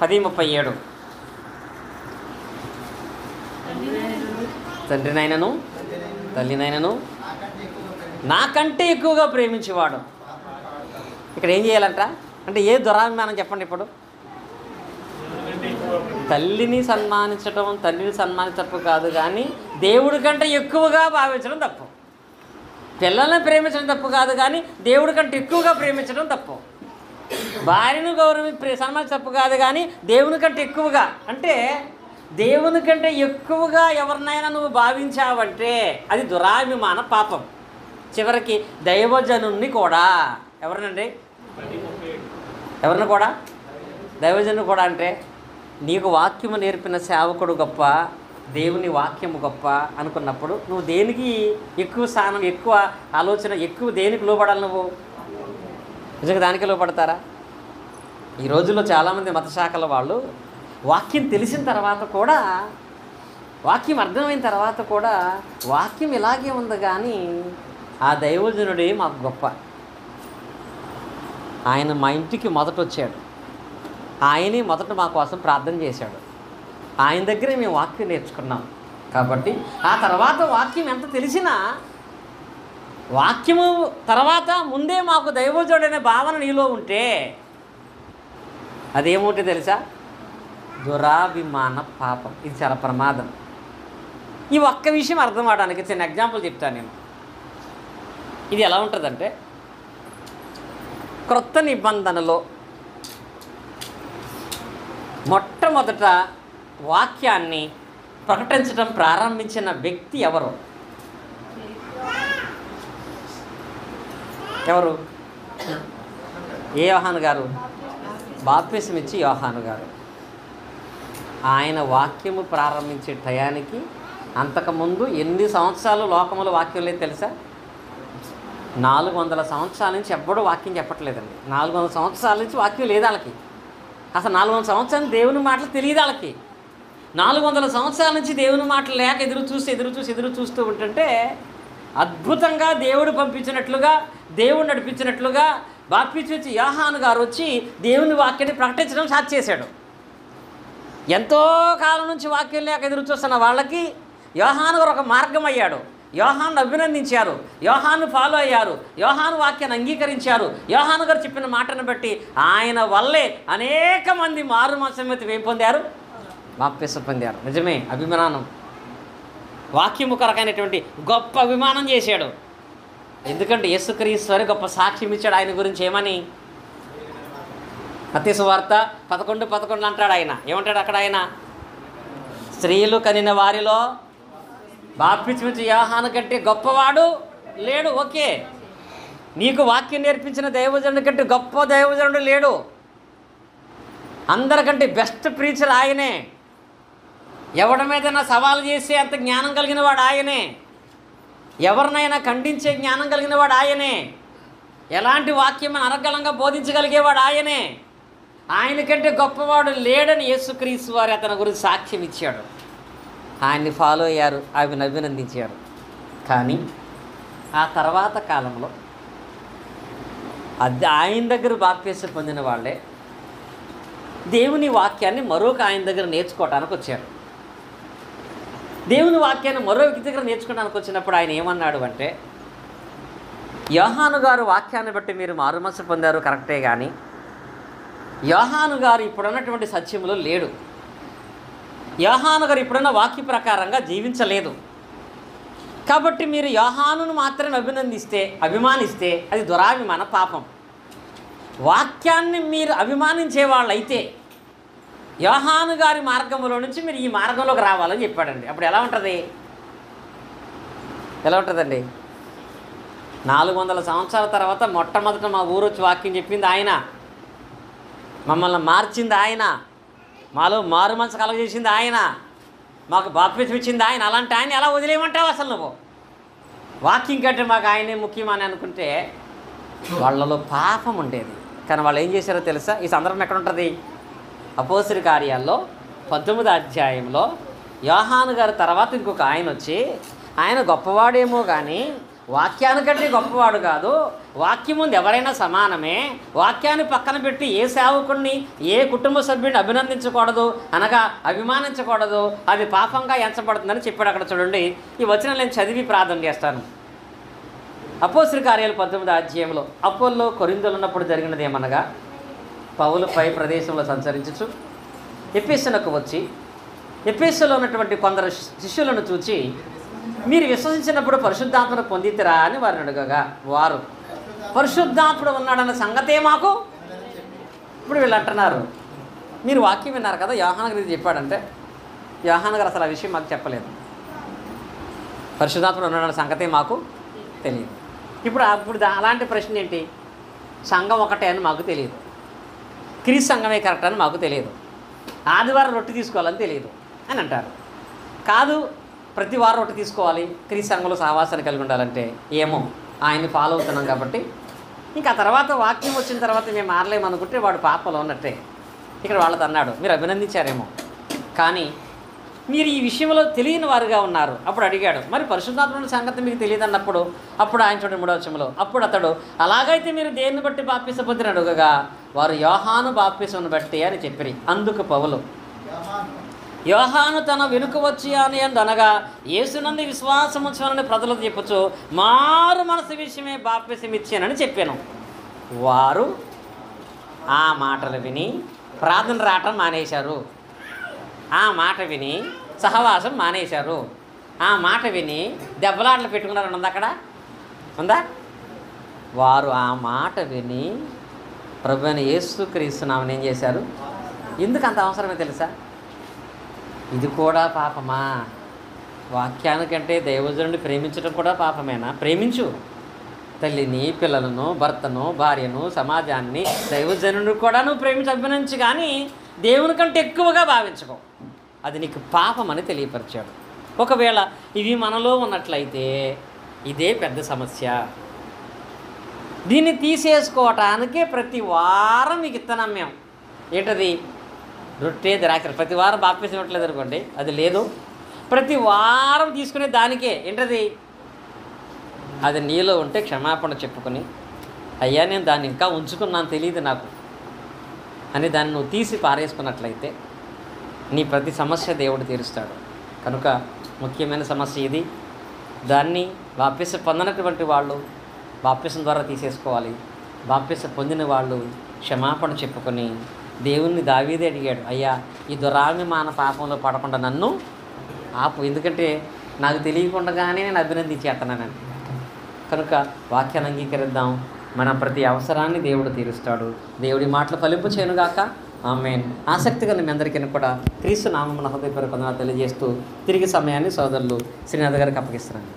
10:37. తండ్రినైనను తల్లినైనను నాకంటే ఎక్కువగా ప్రేమించేవాడు. ఇక్కడ ఏం చేయాలంట? అంటే ఏ దురాభిమానం చెప్పండి. ఇప్పుడు తల్లిని సన్మానించడం, తండ్రిని సన్మానించడం తప్పు కాదు, కానీ దేవుడి కంటే ఎక్కువగా భావించడం తప్పు. పిల్లల్ని ప్రేమించడం తప్పు కాదు, కానీ దేవుడి కంటే ఎక్కువగా ప్రేమించడం తప్పు. భార్యను సన్మానించడం తప్పు కాదు, కానీ దేవుని కంటే ఎక్కువగా, అంటే దేవుని కంటే ఎక్కువగా ఎవరినైనా నువ్వు భావించావంటే అది దురాభిమాన పాపం. చివరికి దైవజనుణ్ణి కూడా, ఎవరినండి? ఎవరిని కూడా? దైవజనుని కూడా. అంటే నీకు వాక్యము నేర్పిన సేవకుడు గొప్ప, దేవుని వాక్యము గొప్ప అనుకున్నప్పుడు నువ్వు దేనికి ఎక్కువ స్థానం, ఎక్కువ ఆలోచన, ఎక్కువ దేనికి లోపడాలి? నువ్వు నిజంగా దానికి లోపడతారా? ఈ రోజుల్లో చాలామంది మత శాఖల వాళ్ళు వాక్యం తెలిసిన తర్వాత కూడా, వాక్యం అర్థమైన తర్వాత కూడా వాక్యం ఇలాగే ఉంది కానీ ఆ దైవజనుడే మాకు గొప్ప, ఆయన మా ఇంటికి మొదట వచ్చాడు, ఆయనే మొదట మా కోసం ప్రార్థన చేశాడు, ఆయన దగ్గరే మేము వాక్యం నేర్చుకున్నాం. కాబట్టి ఆ తర్వాత వాక్యం ఎంత తెలిసినా, వాక్యము తర్వాత ముందే మాకు దైవజనుడనే భావన నీలో ఉంటే అదేముంటే తెలుసా? దురాభిమాన పాపం. ఇది చాలా ప్రమాదం. ఈ ఒక్క విషయం అర్థం అవడానికి చిన్న ఎగ్జాంపుల్ చెప్తాను నేను. ఇది ఎలా ఉంటుందంటే, క్రొత్త నిబంధనలో మొట్టమొదట వాక్యాన్ని ప్రకటించడం ప్రారంభించిన వ్యక్తి ఎవరు? ఎవరు? ఏ యోహాను గారు? బాప్తిసం ఇచ్చి యోహాను గారు. ఆయన వాక్యము ప్రారంభించే టయానికి అంతకుముందు ఎన్ని సంవత్సరాలు లోకంలో వాక్యం లేదు తెలుసా? 400 సంవత్సరాల నుంచి ఎవ్వడూ వాక్యం చెప్పట్లేదండి. 400 సంవత్సరాల నుంచి వాక్యం లేదు వాళ్ళకి. అసలు 400 సంవత్సరాలు దేవుని మాటలు తెలియదు వాళ్ళకి. 400 సంవత్సరాల నుంచి దేవుని మాటలు లేక ఎదురు చూస్తూ ఉంటుంటే అద్భుతంగా దేవుడు పంపించినట్లుగా, దేవుడు నడిపించినట్లుగా బాప్తిసం యోహాను గారు వచ్చి దేవుని వాక్యాన్ని ప్రకటించడం స్టార్ట్ చేశాడు. ఎంతో కాలం నుంచి వాక్యం లేక ఎదురు చూస్తున్న వాళ్ళకి యోహాను గారు ఒక మార్గం అయ్యాడు. యోహాను అభినందించారు, యోహాను ఫాలో అయ్యారు, యోహాను వాక్యాన్ని అంగీకరించారు. యోహాను గారు చెప్పిన మాటను బట్టి ఆయన వల్లే అనేక మంది మారు మనసు ఏం పొందారు? బాప్తిసం పొందారు. నిజమే, అభిమానం. వాక్యము కొరకైనటువంటి గొప్ప అభిమానం చేశాడు. ఎందుకంటే యేసుక్రీస్తు వారి గొప్ప సాక్ష్యం ఇచ్చాడు ఆయన గురించి. ఏమని? మత్తయి సువార్త 11:11 అంటాడు ఆయన. ఏమంటాడు అక్కడ ఆయన? స్త్రీలు కనిన వారిలో బాప్తిసం ఇచ్చే యోహాను కంటే గొప్పవాడు లేడు. ఓకే, నీకు వాక్యం నేర్పించిన దైవజనుడి కంటే గొప్ప దైవజనుడు లేడు. అందరికంటే బెస్ట్ ప్రీచర్ ఆయనే. ఎవరి మీదైనా సవాలు చేసే అంత జ్ఞానం కలిగిన వాడు ఆయనే. ఎవరినైనా ఖండించే జ్ఞానం కలిగిన వాడు ఆయనే. ఎలాంటి వాక్యం అనర్గళంగా బోధించగలిగేవాడు ఆయనే. ఆయన కంటే గొప్పవాడు లేడని యేసుక్రీస్తు వారు అతని గురించి సాక్ష్యం ఇచ్చాడు. ఆయన్ని ఫాలో అయ్యారు, ఆమెను అభినందించారు. కానీ ఆ తర్వాత కాలంలో ఆయన దగ్గర బాప్తిసం పొందిన వాళ్ళే దేవుని వాక్యాన్ని మరొక ఆయన దగ్గర నేర్చుకోవటానికి వచ్చారు. దేవుని వాక్యాన్ని మరో వ్యక్తి దగ్గర నేర్చుకోవడానికి వచ్చినప్పుడు ఆయన ఏమన్నాడు అంటే, యోహాను గారు వాక్యాన్ని బట్టి మీరు మారుమనసు పొందారు కరెక్టే, కానీ యోహాను గారు ఇప్పుడున్నటువంటి సత్యంలో లేడు. యోహాను గారు ఇప్పుడున్న వాక్య ప్రకారంగా జీవించలేదు. కాబట్టి మీరు యోహానును మాత్రమే అభిమానిస్తే అది దురాభిమాన పాపం. వాక్యాన్ని మీరు అభిమానించే వాళ్ళైతే యోహాను గారి మార్గంలో నుంచి మీరు ఈ మార్గంలోకి రావాలని చెప్పాడండి. అప్పుడు ఎలా ఉంటుందండి? 400 సంవత్సరాల తర్వాత మొట్టమొదట మా ఊరు వచ్చి వాక్యం చెప్పింది ఆయన, మమ్మల్ని మార్చింది ఆయన, మాలో మారు మనసు కలగజేసింది ఆయన, మాకు బాప్తిసం ఇచ్చింది ఆయన. అలాంటి ఆయన ఎలా వదిలేయమంటావు? అసలు నువ్వు వాక్యం కంటే మాకు ఆయనే ముఖ్యమని అనుకుంటే వాళ్ళలో పాపం ఉండేది. కానీ వాళ్ళు ఏం చేశారో తెలుసా? ఈ సందర్భం ఎక్కడ ఉంటుంది? అపోస్తలుల కార్యాల్లో 19వ అధ్యాయంలో యోహాను గారి తర్వాత ఇంకొక ఆయన వచ్చి, ఆయన గొప్పవాడేమో కానీ వాక్యానికంటే గొప్పవాడు కాదు, వాక్యం ముందు ఎవరైనా సమానమే, వాక్యాన్ని పక్కన పెట్టి ఏ సేవకుడిని ఏ కుటుంబ సభ్యుడిని అభినందించకూడదు అనగా అభిమానించకూడదు, అది పాపంగా ఎంచబడుతుందని చెప్పాడు. అక్కడ చూడండి, ఈ వచనం నేను చదివి ప్రార్థన చేస్తాను. అపోస్తలుల కార్యాలు 19వ అధ్యాయంలో అపోల్లో కొరింథీలో ఉన్నప్పుడు జరిగినది ఏమనగా, పౌలు పై ప్రదేశంలో సంచరించుచు ఎఫెసునకు వచ్చి ఎఫెసులో ఉన్నటువంటి కొందరు శిష్యులను చూచి, మీరు విశ్వసించినప్పుడు పరిశుద్ధాత్మను పొందితిరా అని వారిని అడగగా, వారు పరిశుద్ధాత్ముడు ఉన్నాడన్న సంగతే మాకు. ఇప్పుడు వీళ్ళు అంటున్నారు, మీరు వాక్యం విన్నారు కదా, యోహాను గారు చెప్పాడంటే, యోహాను గారు అసలు ఆ విషయం మాకు చెప్పలేదు, పరిశుద్ధాత్ముడు ఉన్నాడన్న సంగతే మాకు తెలియదు. ఇప్పుడు అలాంటి ప్రశ్న ఏంటి? సంఘం ఒకటే అని మాకు తెలియదు, క్రీస్తు సంఘమే కరెక్ట్ అని మాకు తెలియదు, ఆదివారం రొట్టె తీసుకోవాలని తెలియదు అని అంటారు. కాదు, ప్రతి వారం రొట్టె తీసుకోవాలి, క్రీస్తు సంఘంలో సహవాసాన్ని కలిగి ఉండాలంటే ఏమో ఆయన్ని ఫాలో అవుతున్నాం కాబట్టి ఇంకా తర్వాత వాక్యం వచ్చిన తర్వాత మేము మారలేమనుకుంటే వాడు పాపలో ఉన్నట్టే. ఇక్కడ వాళ్ళతో అన్నాడు, మీరు అభినందించారేమో, కానీ మీరు ఈ విషయంలో తెలియని వారుగా ఉన్నారు. అప్పుడు అడిగాడు, మరి పరిశుద్ధాత్మ సంగతి మీకు తెలియదు అన్నప్పుడు అప్పుడు ఆయన చూడండి 3వ వచనంలో, అప్పుడు అతడు అలాగైతే మీరు దేన్ని బట్టి బాప్తిసం పొందిన అడుగగా వారు యోహాను బాప్తిసమును బట్టి అని చెప్పిరి. అందుకు పౌలు, యోహాను తన వెనుక వచ్చి అని అనగా యేసునందు విశ్వాసం ఉంచాలని ప్రజలకు చెప్పుచు మారు మనసు విషయమే బాప్తిసం ఇచ్చానని చెప్పాను. వారు ఆ మాటలు విని ప్రార్థన రావటం మానేశారు, ఆ మాట విని సహవాసం మానేశారు, ఆ మాట విని దెబ్బలాటలు పెట్టుకున్నారని ఉంది అక్కడ ఉందా? వారు ఆ మాట విని ప్రభువైన యేసుక్రీస్తు నామమున ఏం చేశారు? ఎందుకు అంత అవసరమే తెలుసా? ఇది కూడా పాపమా? వాక్యానికంటే దైవజనుడిని ప్రేమించడం కూడా పాపమేనా? ప్రేమించు, తల్లిని, పిల్లలను, భర్తను, భార్యను, సమాజాన్ని, దైవజనుడిని కూడా నువ్వు ప్రేమించి అభినందించు, కానీ దేవుని కంటే ఎక్కువగా భావించుకో. అది నీకు పాపం అని తెలియపరిచాడు. ఒకవేళ ఇవి మనలో ఉన్నట్లయితే ఇదే పెద్ద సమస్య. దీన్ని తీసేసుకోవటానికే ప్రతి వారం మీకు ఇస్తున్నాం మేము. ఏంటది? రొట్టె ద్రాక్ష. ప్రతి వారం బాప్తిసం ఇవ్వట్లేదు అనుకోండి, అది లేదు. ప్రతి వారం తీసుకునే దానికే ఏంటది? అది నీలో ఉంటే క్షమాపణ చెప్పుకొని, అయ్యా నేను దాన్ని ఇంకా ఉంచుకున్నాను తెలియదు నాకు అని దాన్ని నువ్వు తీసి పారేసుకున్నట్లయితే నీ ప్రతి సమస్య దేవుడు తీరుస్తాడు. కనుక ముఖ్యమైన సమస్య ఇది. దాన్ని బాప్తిసం పొందినటువంటి వాళ్ళు బాప్తిసం ద్వారా తీసేసుకోవాలి. బాప్తిసం పొందిన వాళ్ళు క్షమాపణ చెప్పుకొని, దేవుణ్ణి దావీదే అడిగాడు, అయ్యా ఈ దురాభిమాన పాపంలో పడకుండా నన్ను ఆపు, ఎందుకంటే నాకు తెలియకుండానే నేను అభినందించేస్తున్నానని. కనుక వాక్యాన్ని అంగీకరిద్దాం. మన ప్రతి అవసరాన్ని దేవుడు తీరుస్తాడు. దేవుడి మాటలు ఫలింపు చేయనుగాక. ఆమేన్. ఆసక్తి గల మీ అందరికీ కూడా క్రీస్తు నామమున హృదయపూర్వక వందనాలు తెలియజేస్తూ తిరిగి సమయాన్ని సోదరులు శ్రీనాథ్ గారికి అప్పగిస్తున్నాను.